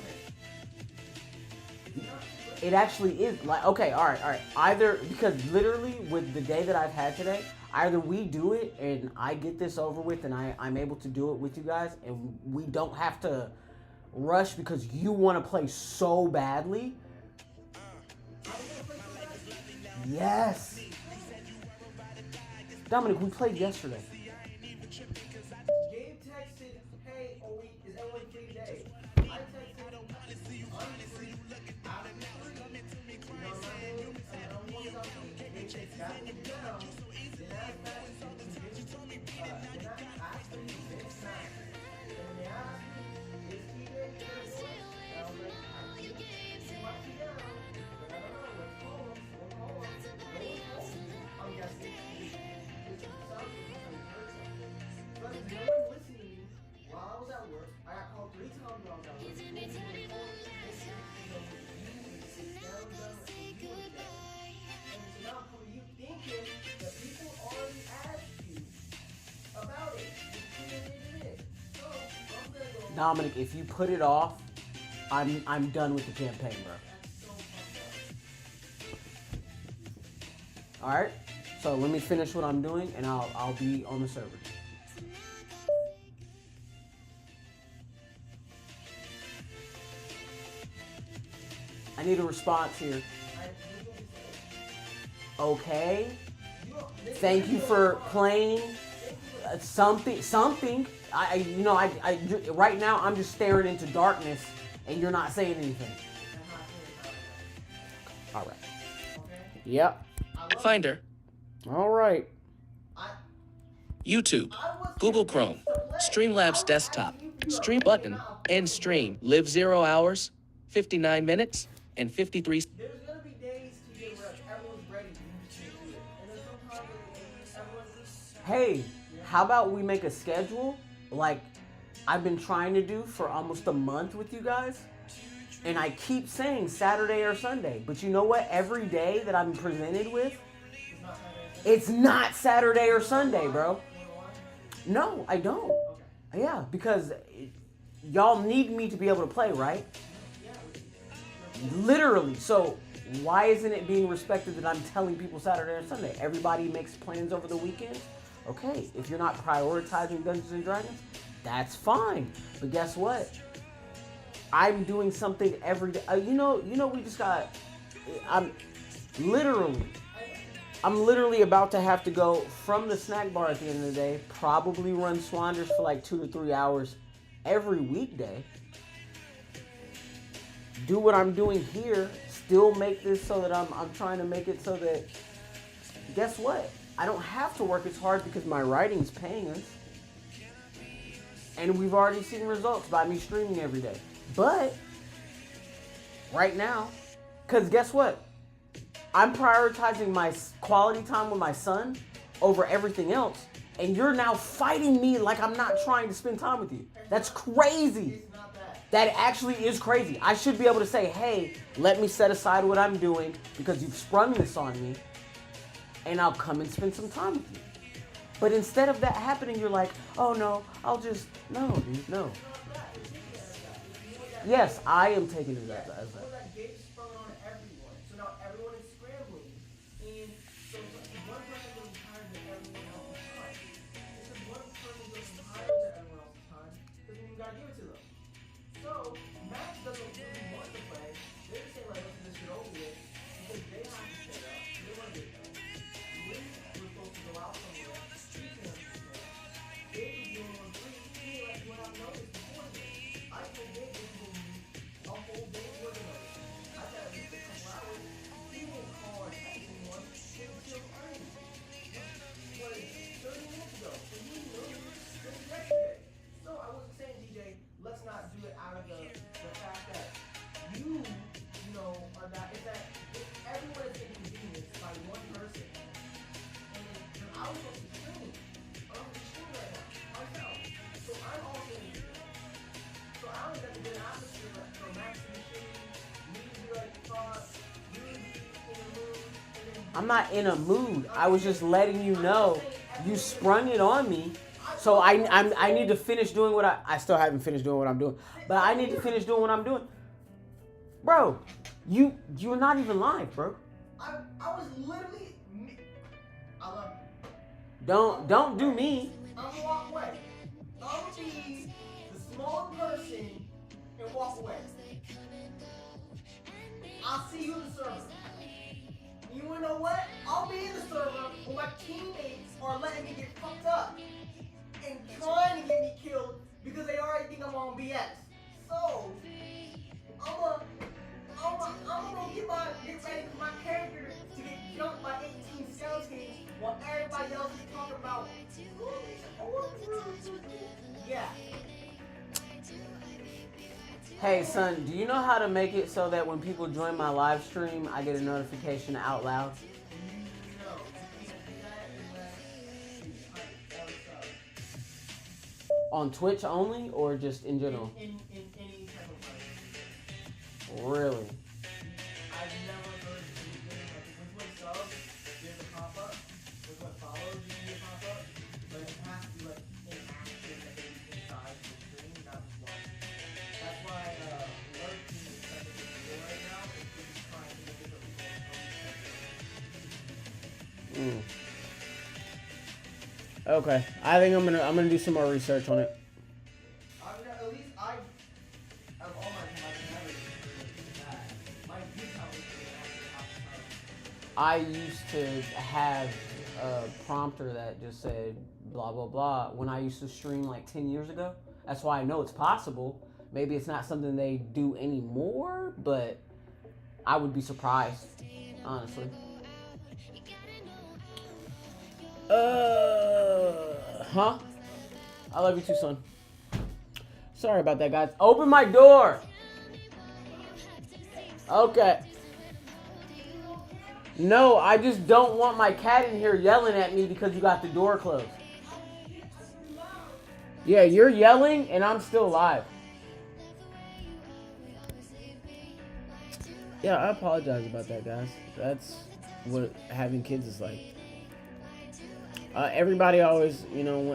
Speaker 2: It actually is. Like, okay, all right. Either, because literally with the day that I've had today, either we do it and I get this over with and I'm able to do it with you guys and we don't have to rush because you want to play so badly. Yes. Dominic, we played yesterday.
Speaker 6: Gabe texted, hey, is everyone free today? I texted, I'm free. I'm free. You know what I mean? And I don't want something. Gabe texted, that will be down. Then I asked Max, then I asked him, it's Max. And they asked me, is he ready to do it? And I was like, I think he might be down. But I don't know, let's call him. No one's home. I'm guessing he's something, heard something. But no one listening while I was at work. I got called 3 times while I was at work. You thinking that people already asked you about it. So I'm gonna go.
Speaker 2: Dominic, if you put it off, I'm done with the campaign, bro. All right. So let me finish what I'm doing, and I'll be on the server. I need a response here. Okay. Thank you for playing something. I right now I'm just staring into darkness, and you're not saying anything. All right. Yep.
Speaker 1: Finder.
Speaker 2: All right.
Speaker 1: YouTube. Google Chrome. Streamlabs desktop. Stream button. End stream. Live 0 hours. 59 minutes, and 53
Speaker 6: There's gonna be days to get reps. Everyone's ready. You just can't do it. And then sometimes everyone's
Speaker 2: Hey, how about we make a schedule like I've been trying to do for almost a month with you guys? And I keep saying Saturday or Sunday. But you know what? Every day that I'm presented with, it's not Saturday or Sunday, bro. No, I don't. Yeah, because y'all need me to be able to play, right? Literally. So why isn't it being respected that I'm telling people Saturday or Sunday? Everybody makes plans over the weekend. Okay, if you're not prioritizing Dungeons and Dragons, that's fine. But guess what? I'm doing something every day. You know, we just got. I'm literally about to have to go from the snack bar at the end of the day. Probably run Swanders for like 2 to 3 hours every weekday. Do what I'm doing here. Still make this so that I'm trying to make it so that. Guess what? I don't have to work as hard because my writing's paying us. And we've already seen results by me streaming every day. But right now, because guess what? I'm prioritizing my quality time with my son over everything else. And you're now fighting me like I'm not trying to spend time with you. That's crazy. That actually is crazy. I should be able to say, hey, let me set aside what I'm doing because you've sprung this on me. And I'll come and spend some time with you. But instead of that happening, you're like, oh no, no, dude, no. Yes, I am taking it as that.
Speaker 6: that gate sprung on everyone. So now everyone is scrambling. And so one person goes higher than everyone else's time. It's just one person goes higher than everyone else's time because you gotta give it to them. So Max doesn't really want to play. They're just saying like, let's get this shit over with because they have to stay up. They want to get done. Lee was supposed to go out somewhere. He can't stay. Dave was doing one free. He like what I've noticed before this. I told Dave this will need a whole day worth of it. I got at least a couple hours. He won't call or text anyone until early. What is it? 30 minutes ago. So he knew this yesterday. So I wasn't saying, DJ, let's not do it out of the fact that you know, are not, it's that everyone is inconvenienced by one person. And then I was supposed to be streaming. I'm streaming right now, myself. So I'm also inconvenienced. So I always have to get an atmosphere for Max to be streaming, me to be like, you to be in the mood, and then
Speaker 2: I'm not in a mood. I was just letting you know you sprung it on me. So I need to finish doing what I still haven't finished doing what I'm doing. But I need to finish doing what I'm doing. Bro, you're not even live, bro.
Speaker 6: I was literally, I love you.
Speaker 2: Don't do me.
Speaker 6: I'm gonna walk away. I'm gonna be the smaller person and walk away. I'll see you in the server. You wanna know what? I'll be in the server when my teammates are letting me get fucked up and trying to get me killed because they already think I'm on BS. So I'm gonna get ready for my character to get jumped by 18 skeletons while everybody else is talking about yeah.
Speaker 2: Hey son, do you know how to make it so that when people join my live stream, I get a notification out loud?
Speaker 6: No, you can't do that unless you type
Speaker 2: On Twitch only or just in general?
Speaker 6: in any type of way.
Speaker 2: Really?
Speaker 6: I've never heard of anything like with subs, there's a pop-up. With what follows, you see a pop-up. But it has to be like inactive that they inside the stream, not just one. That's why Lurk Team is such a big deal right now. It's just trying to make it so people don't.
Speaker 2: Okay. I think I'm gonna do some more research on it.
Speaker 6: At least I've of all my time, I've never experienced that. My view count is actually half the time.
Speaker 2: I used to have a prompter that just said blah blah blah when I used to stream like 10 years ago. That's why I know it's possible. Maybe it's not something they do anymore, but I would be surprised, honestly. Huh? I love you too, son. Sorry about that, guys. Open my door! Okay. No, I just don't want my cat in here yelling at me because you got the door closed. Yeah, you're yelling and I'm still live. Yeah, I apologize about that, guys. That's what having kids is like. Everybody always,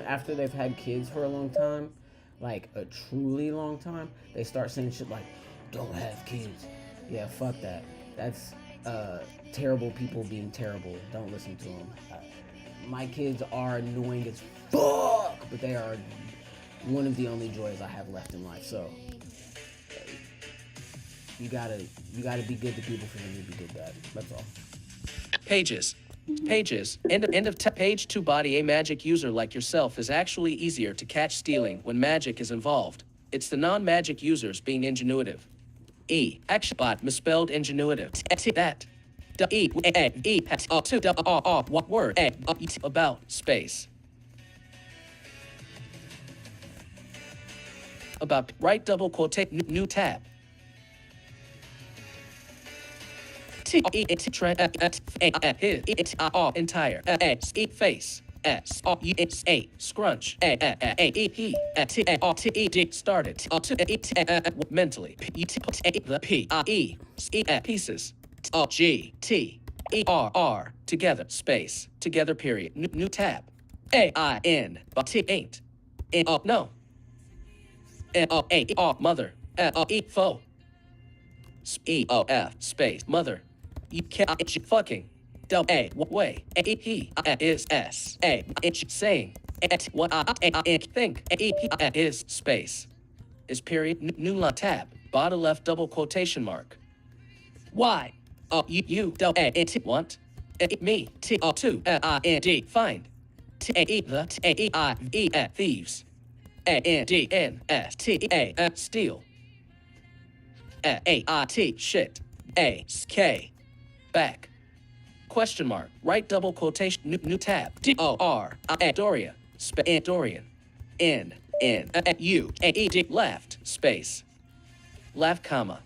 Speaker 2: after they've had kids for a long time, like a truly long time, they start saying shit like, don't have kids. Yeah, fuck that. That's terrible people being terrible. Don't listen to them. My kids are annoying as fuck, but they are one of the only joys I have left in life. So you gotta be good to people for them to be good to that. That's all.
Speaker 1: Pages. End of page 2 body. A magic user like yourself is actually easier to catch stealing when magic is involved. It's the non-magic users being ingenuitive. Action bot misspelled ingenuitive. That. What word? About space. About right double quote new tab. Entire face scrunch started mentally pieces together space together period new tab but ain't no mother foe space mother you can't fucking double way he is saying what I think is space is period new line tab bottom left double quotation mark why you want me to find the thieves steal shit back question mark right double quotation new tab Doria Dorian left space left comma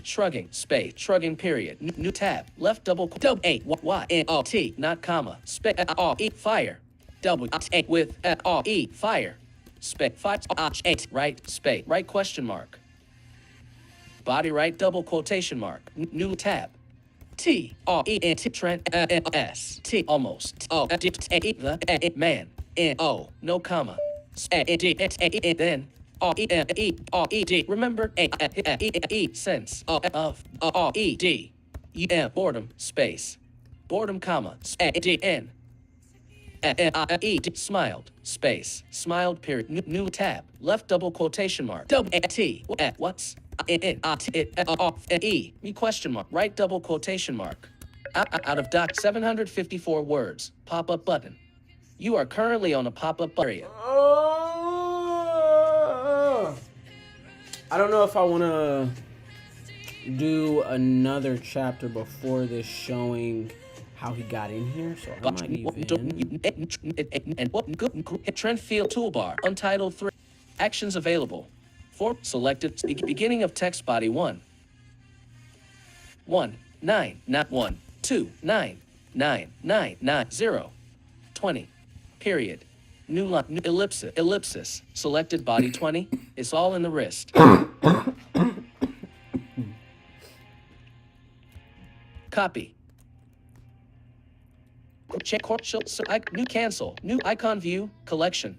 Speaker 1: shrugging space shrugging period new tab left double not comma space fire double with fire space right space right question mark body right double quotation mark new tab Trent almost the man no comma then remember sense of boredom space boredom comma smiled space smiled period new tab left double quotation mark what's me question mark right double quotation mark out of doc 754 words pop-up button you are currently on a pop-up area.
Speaker 2: I don't know if I want to do another chapter before this showing how he got in here, so I might even
Speaker 1: Trend field toolbar untitled 3 actions available 4 selected beginning of text body 1 9 not 1 2 9 9 9 9 0 20 period new line new ellipsis selected body 20 it's all in the wrist copy check new cancel new icon view collection.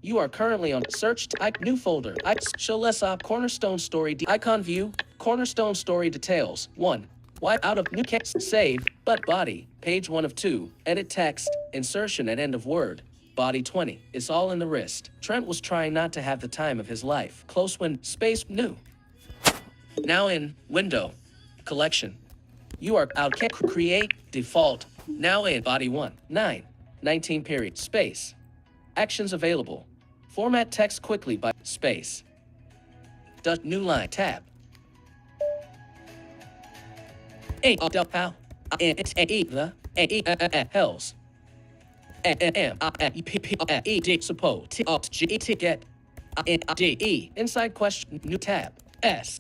Speaker 1: You are currently on search new folder. Show less op Cornerstone Story icon view Cornerstone Story details 1 wipe out of new save but body page 1 of 2 edit text insertion at end of word body 20 it's all in the wrist. Trent was trying not to have the time of his life. Close when space new now in window collection. You are out create default now in body 1 9 19 period space actions available format text quickly by space does new line tab hells support get inside question new tab S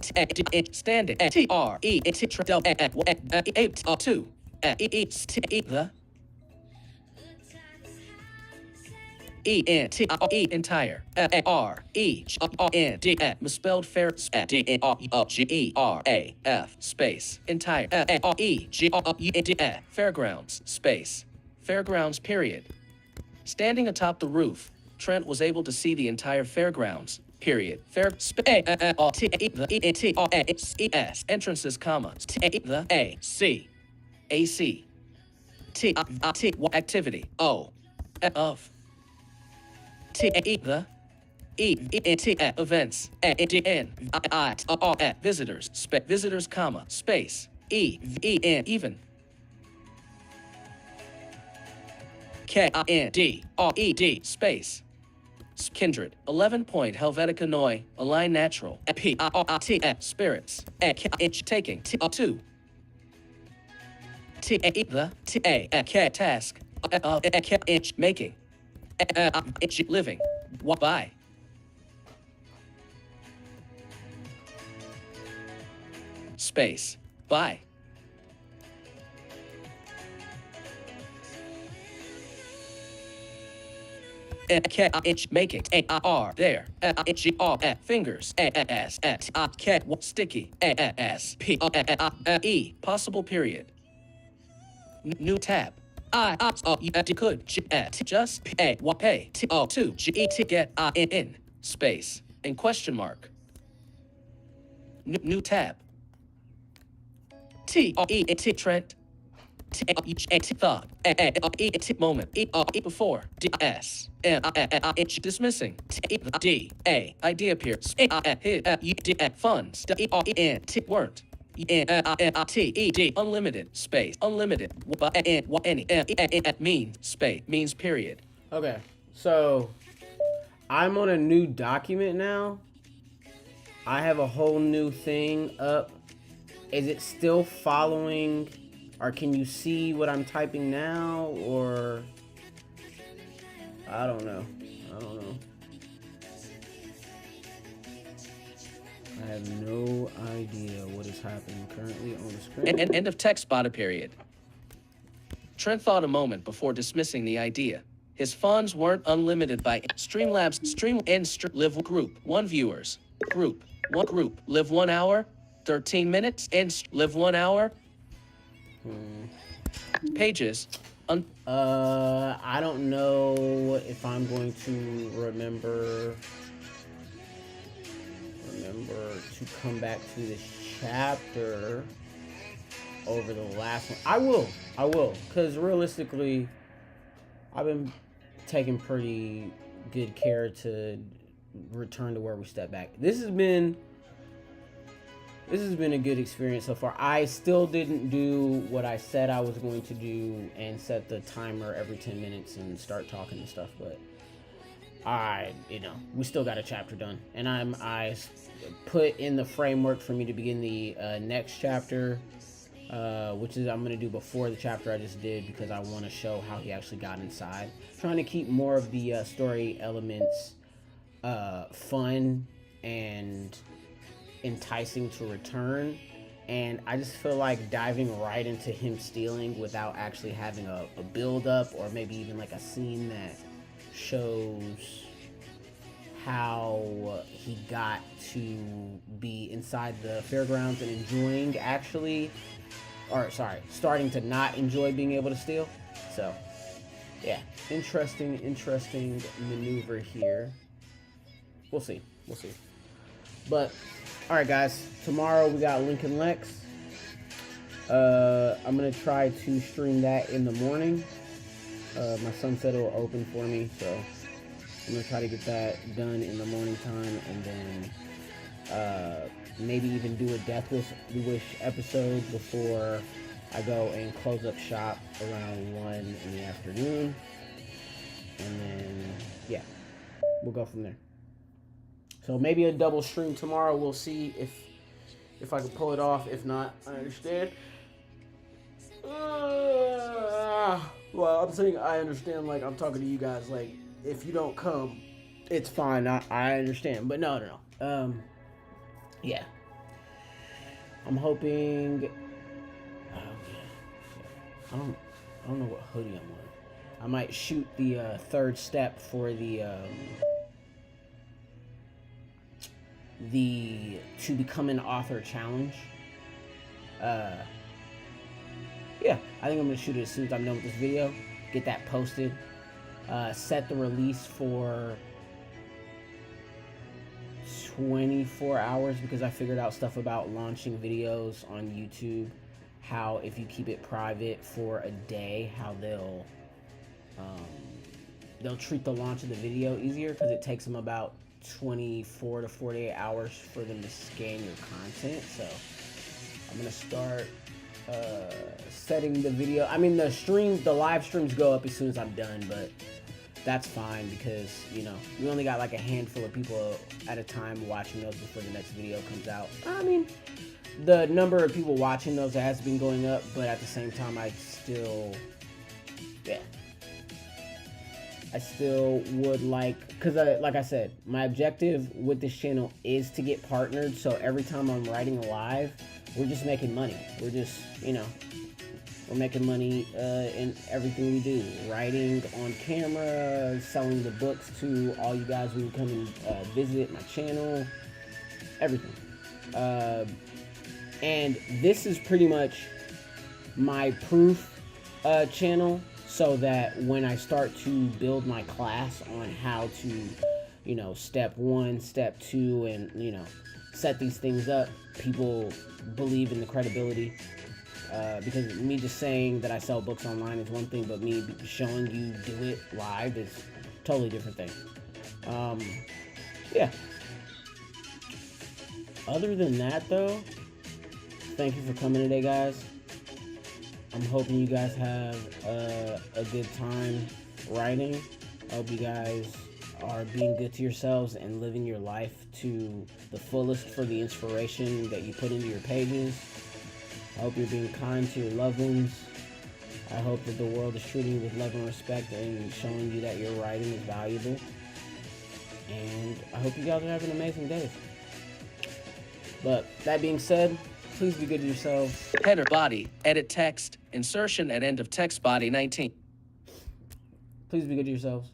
Speaker 1: standing T R E T two the E N T E entire R E N D misspelled fair D N R G E R A F space entire E G E D fairgrounds space fairgrounds period. Standing atop the roof, Trent was able to see the entire fairgrounds. Period. Fair entrances, comma the A C A C T T activity O of T the E T events N I visitors visitors, comma space E N even K N D R E D space kindred 11-point Helvetica Noi align natural P T spirits taking T 2 T the T A K task making living by space by making R there fingers sticky E possible period new tab could just pay to get in space in question mark new tab T Trent thought moment before S dismissing D A idea appears funds weren't T unlimited space unlimited means space means period.
Speaker 2: Okay, so I'm on a new document now. I have a whole new thing up. Is it still following, or can you see what I'm typing now, or I don't know. I have no idea what is happening currently on the screen.
Speaker 1: End of text spot period. Trent thought a moment before dismissing the idea. His funds weren't unlimited by Streamlabs stream and live group 1 viewers group 1 group live 1 hour 13 minutes and live 1 hour pages
Speaker 2: I don't know if I'm going to remember to come back to this chapter over the last one. I will, because realistically, I've been taking pretty good care to return to where we step back. This has been a good experience so far. I still didn't do what I said I was going to do and set the timer every 10 minutes and start talking and stuff, but we still got a chapter done, and I put in the framework for me to begin the next chapter, which is I'm gonna do before the chapter I just did, because I want to show how he actually got inside. Trying to keep more of the story elements fun and enticing to return, and I just feel like diving right into him stealing without actually having a build up, or maybe even like a scene that shows how he got to be inside the fairgrounds and starting to not enjoy being able to steal. So yeah, interesting maneuver here. We'll see. But all right, guys, tomorrow we got Lincoln Lex. I'm gonna try to stream that in the morning. My son said it'll open for me, so I'm gonna try to get that done in the morning time, and then maybe even do a Death Wish episode before I go and close up shop around 1 in the afternoon, and then yeah, we'll go from there. So maybe a double stream tomorrow. We'll see if I can pull it off. If not, I understand. Well, I'm saying I understand, like I'm talking to you guys. Like, if you don't come, it's fine. I understand. But no. Yeah. I'm hoping. Oh yeah. I don't know what hoodie I'm wearing. I might shoot the third step for the to become an author challenge. Yeah, I think I'm gonna shoot it as soon as I'm done with this video. Get that posted. Set the release for 24 hours because I figured out stuff about launching videos on YouTube. How if you keep it private for a day, how they'll treat the launch of the video easier because it takes them about 24 to 48 hours for them to scan your content. So I'm gonna start setting the video. I mean, the live streams go up as soon as I'm done, but that's fine because, you know, we only got like a handful of people at a time watching those before the next video comes out. I mean, the number of people watching those has been going up, but at the same time, I still would like, because like I said, my objective with this channel is to get partnered. So every time I'm writing live, we're just making money. We're just, you know, we're making money in everything we do. Writing on camera, selling the books to all you guys when you come and visit my channel, everything. And this is pretty much my proof channel, so that when I start to build my class on how to, you know, step 1, step 2, and, you know, set these things up, people believe in the credibility. Because me just saying that I sell books online is one thing, but me showing you do it live is a totally different thing. Yeah. Other than that, though, thank you for coming today, guys. I'm hoping you guys have a good time writing. I hope you guys are being good to yourselves and living your life to the fullest for the inspiration that you put into your pages. I hope you're being kind to your loved ones. I hope that the world is treating you with love and respect and showing you that your writing is valuable. And I hope you guys are having amazing days. But that being said, please be good to yourselves.
Speaker 1: Header body, edit text, insertion at end of text body 19.
Speaker 2: Please be good to yourselves.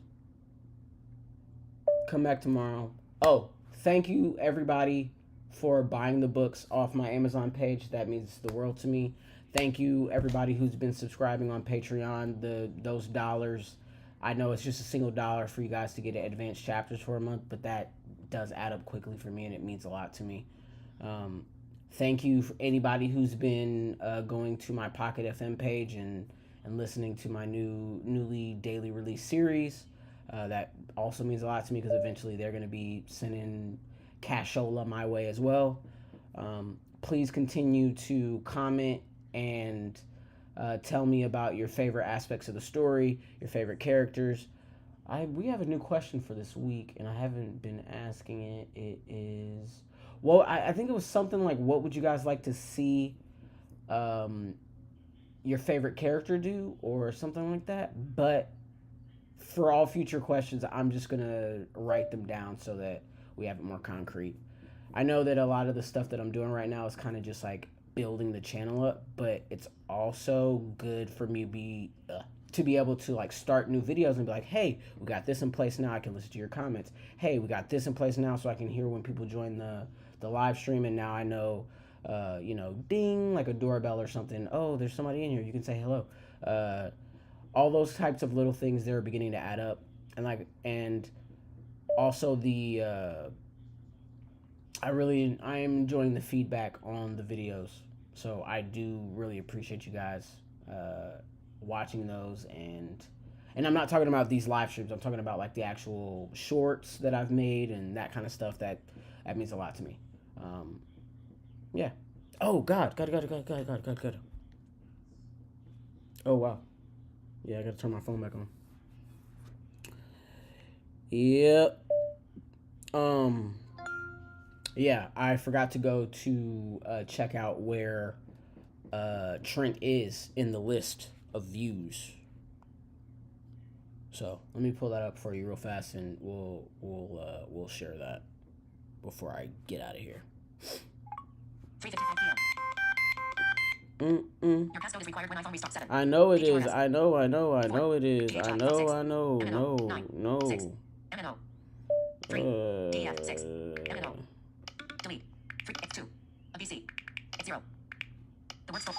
Speaker 2: Come back tomorrow. Oh, thank you everybody for buying the books off my Amazon page. That means the world to me. Thank you everybody who's been subscribing on Patreon. Those dollars, I know it's just a single dollar for you guys to get advanced chapters for a month, but that does add up quickly for me and it means a lot to me. Thank you for anybody who's been going to my Pocket FM page and listening to my newly daily release series. That also means a lot to me because eventually they're going to be sending cashola my way as well. Please continue to comment and tell me about your favorite aspects of the story, your favorite characters. We have a new question for this week, and I haven't been asking it. It is... Well, I think it was something like, what would you guys like to see your favorite character do, or something like that. But for all future questions, I'm just going to write them down so that we have it more concrete. I know that a lot of the stuff that I'm doing right now is kind of just like building the channel up, but it's also good for me to be able to like start new videos and be like, hey, we got this in place now, I can listen to your comments. Hey, we got this in place now so I can hear when people join the live stream, and now I know, ding, like a doorbell or something. Oh, there's somebody in here. You can say hello. All those types of little things, they're beginning to add up. And also I am enjoying the feedback on the videos. So I do really appreciate you guys watching those, and I'm not talking about these live streams. I'm talking about like the actual shorts that I've made and that kind of stuff. That means a lot to me. Yeah. Oh God. Oh wow. Yeah, I gotta turn my phone back on. Yep. Yeah, I forgot to go to check out where Trent is in the list of views. So let me pull that up for you real fast, and we'll share that before I get out of here.
Speaker 4: 3:55 p.m. Your passcode is required when iPhone restarts. 7.
Speaker 2: I know it
Speaker 4: PQRS.
Speaker 2: is. I know it is. I
Speaker 4: DHI,
Speaker 2: know.
Speaker 4: 6.
Speaker 2: I know.
Speaker 4: MNO,
Speaker 2: No.
Speaker 4: 9.
Speaker 2: No.
Speaker 4: 6. MNO. 3. DF, 6. MNO. Delete. 3. X2. A BC. X0. The word stop.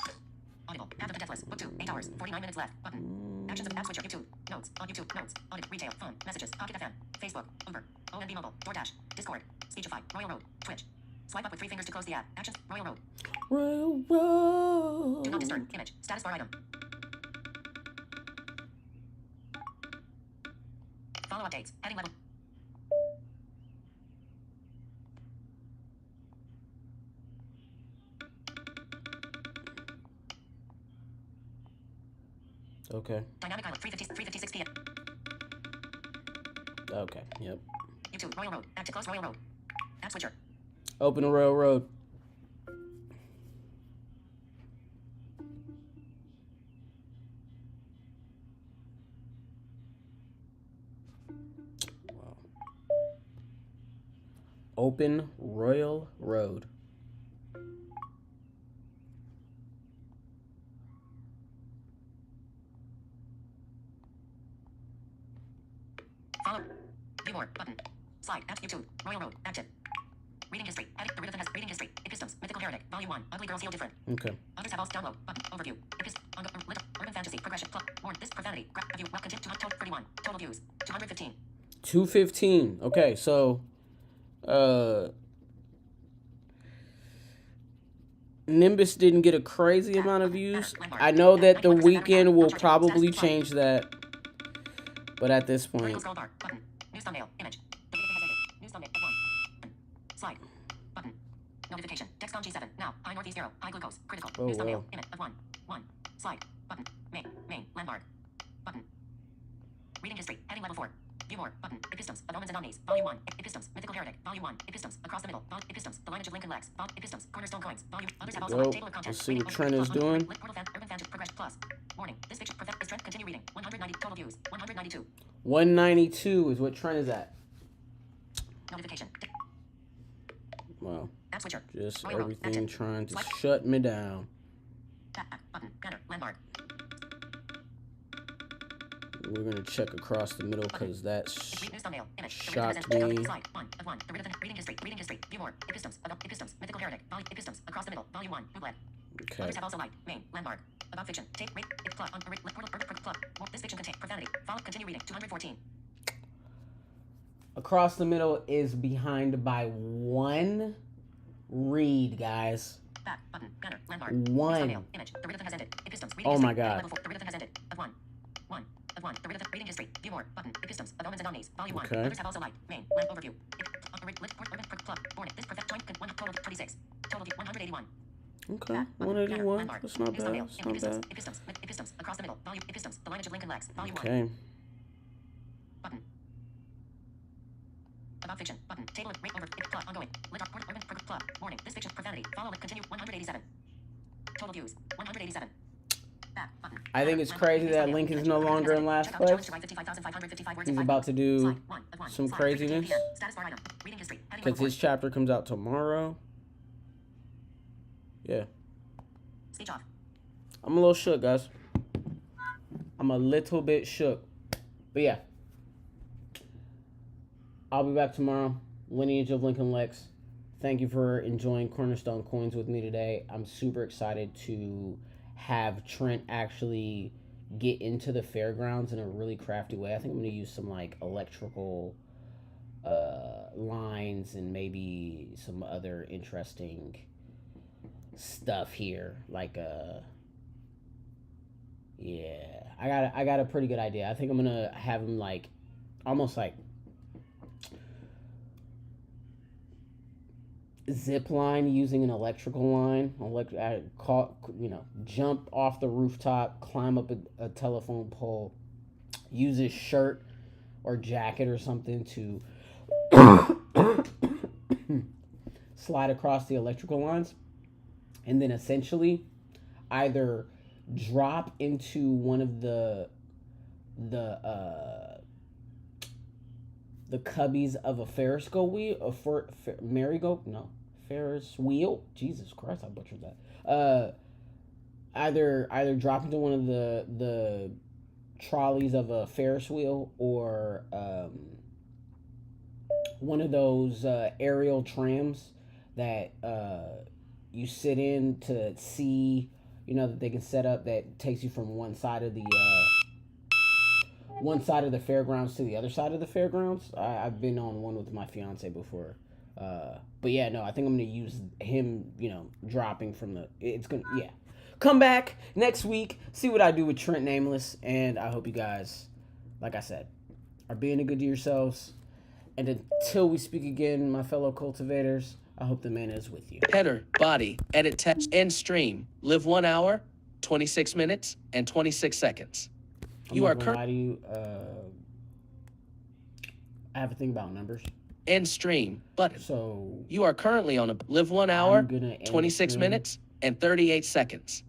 Speaker 4: Audible. Path of the Deathless. Book 2. 8 hours. 49 minutes left. Button. Actions of app switcher. YouTube. Notes. On YouTube. Notes. Audit. Retail. Phone. Messages. Pocket FM. Facebook. Uber. ONB Mobile. DoorDash. Discord. Speechify. RoyalRoad. Twitch. Swipe up with 3 fingers to close the app. Actions. RoyalRoad.
Speaker 2: RoyalRoad.
Speaker 4: Do not disturb. Image. Status bar item. Follow updates. Heading level.
Speaker 2: Okay.
Speaker 4: Dynamic island. 3:56 p.m.
Speaker 2: Okay. Yep.
Speaker 4: YouTube. RoyalRoad. App to close RoyalRoad. App switcher.
Speaker 2: Open RoyalRoad. Wow. Open RoyalRoad.
Speaker 4: Follow. View more. Button. Slide. Apps. YouTube. RoyalRoad. Active. Reading history. Edit. The Rhythm has reading history. Epistems. Mythical Heretic. Volume 1. Ugly Girls Heal Different.
Speaker 2: Okay.
Speaker 4: Others have also download. Button. Overview. Urban fantasy. Progression. Plot. Warn. This profanity. Review. Well, continue. 231. Total views. 215.
Speaker 2: 215. Okay, so Nimbus didn't get a crazy amount of views. I know that the weekend will probably change that, but at this point,
Speaker 4: Scroll bar. Button. News thumbnail. Image. The video has ended. News thumbnail. F1. Slide. Button. Notification. Text on G7. Now. High Northeast 0. High glucose. Critical.
Speaker 2: Oh,
Speaker 4: News thumbnail.
Speaker 2: wow.
Speaker 4: Image. F1. 1. Slide. Button. Main. Landmark. Button. Reading history. Heading level 4. View more. Button. Epistems. Of Omens and Omnis. Volume 1. Epistems. Mythical Heretic. Volume 1. Epistems. Across the Middle. Epistems. The Lineage of Lincoln Lex. Epistems. Cornerstone Coins. Volume. Others have also
Speaker 2: Go.
Speaker 4: table of contents.
Speaker 2: Let's see what
Speaker 4: Reading
Speaker 2: Trent is doing.
Speaker 4: Portal fan. Urban fantasy. Progression plus. Warning. This picture. Is Trent. Continue reading. 190 total views. 192.
Speaker 2: 192 is what Trent is at.
Speaker 4: Notification.
Speaker 2: Wow.
Speaker 4: App switcher.
Speaker 2: Just
Speaker 4: RoyalRoad.
Speaker 2: everything
Speaker 4: Active.
Speaker 2: trying to
Speaker 4: Swipe.
Speaker 2: shut me down.
Speaker 4: Back. Button. Banner. Landmark.
Speaker 2: We're gonna check across the middle because that
Speaker 4: News thumbnail. Image.
Speaker 2: shocked
Speaker 4: The
Speaker 2: me.
Speaker 4: Slide. 1 of 1. The Reading history. Reading history. View more. Epistems. Epistems. Mythical Heretic. Volume. Epistems. Across the Middle. Volume 1. Bootleg.
Speaker 2: Okay.
Speaker 4: Others have also liked. Main. Landmark. About fiction. Tape. Rate. Plot. On. Portal. Plot. This fiction contains profanity. Follow. Continue reading. 214.
Speaker 2: Across the Middle is behind by one read, guys.
Speaker 4: Back. Button. Banner. Landmark.
Speaker 2: One.
Speaker 4: News thumbnail. Image. The Rhythm has ended. Epistems. Reading
Speaker 2: Oh
Speaker 4: history.
Speaker 2: my God.
Speaker 4: Level 4. The Rhythm has ended. Of 1. 1. Of 1. The Rhythm. Reading history. View more. Button. Epistems. Of Omens and Omnis. Volume 1.
Speaker 2: Okay.
Speaker 4: Others have also liked. Main. Land overview. Plot. Warning. This perfect joint. Total 26. Total view. 181.
Speaker 2: Okay.
Speaker 4: Back. Button.
Speaker 2: 181.
Speaker 4: Landmark.
Speaker 2: That's not
Speaker 4: News
Speaker 2: bad.
Speaker 4: thumbnail.
Speaker 2: That's not bad.
Speaker 4: Epistems. Across the Middle. Volume. Epistems. The Lineage of Lincoln Lex. Volume 1.
Speaker 2: Okay.
Speaker 4: Button. About fiction. Button. Table of rate over. Plot. Ongoing. Urban plot. Warning. This fiction. Profanity. Follow. Continue. 187. Total views. 187. Back. Button.
Speaker 2: I think it's crazy that Link is no longer in last place. He's about to do some craziness because his chapter comes out tomorrow. Yeah.
Speaker 4: Speech off.
Speaker 2: I'm a little shook, guys. I'm a little bit shook. But yeah. I'll be back tomorrow. Lineage of Lincoln Lex. Thank you for enjoying Cornerstone Coins with me today. I'm super excited to have Trent actually get into the fairgrounds in a really crafty way. I think I'm going to use some like electrical lines and maybe some other interesting stuff here. Like yeah, I got a pretty good idea. I think I'm going to have him like almost like zip line using an electrical line, jump off the rooftop, climb up a telephone pole, use his shirt or jacket or something to slide across the electrical lines, and then essentially either drop into one of the cubbies of a Ferris wheel, Ferris wheel. Jesus Christ, I butchered that. either drop into one of the trolleys of a Ferris wheel, or one of those aerial trams that you sit in to see, that they can set up, that takes you from one side of the fairgrounds to the other side of the fairgrounds. I've been on one with my fiance before. But yeah, no, I think I'm gonna use him, dropping from come back next week, see what I do with Trent Nameless, and I hope you guys, like I said, are being good to yourselves. And until we speak again, my fellow cultivators, I hope the man is with you.
Speaker 1: Header, body, edit text, end stream. Live 1 hour, 26 minutes, and 26 seconds. You are
Speaker 2: lie to you. I have a thing about numbers.
Speaker 1: End stream button.
Speaker 2: So
Speaker 1: you are currently on a live 1 hour, 26 minutes, and 38 seconds.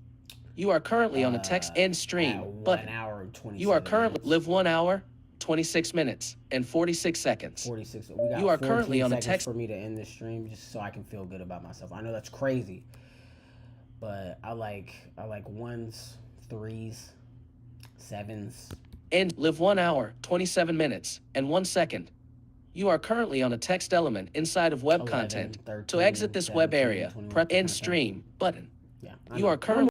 Speaker 1: You are currently on a text end stream button.
Speaker 2: 1 hour and 20.
Speaker 1: You are currently live 1 hour, 26 minutes, and 46 seconds.
Speaker 2: 46. We got
Speaker 1: you are currently on a text
Speaker 2: for me to end this stream, just so I can feel good about myself. I know that's crazy, but I like ones, threes, sevens.
Speaker 1: End live 1 hour, 27 minutes, and 1 second. You are currently on a text element inside of web
Speaker 2: 11,
Speaker 1: content.
Speaker 2: 13,
Speaker 1: To exit this web area,
Speaker 2: 21,
Speaker 1: press end
Speaker 2: 22.
Speaker 1: stream button.
Speaker 2: Yeah.
Speaker 1: You are currently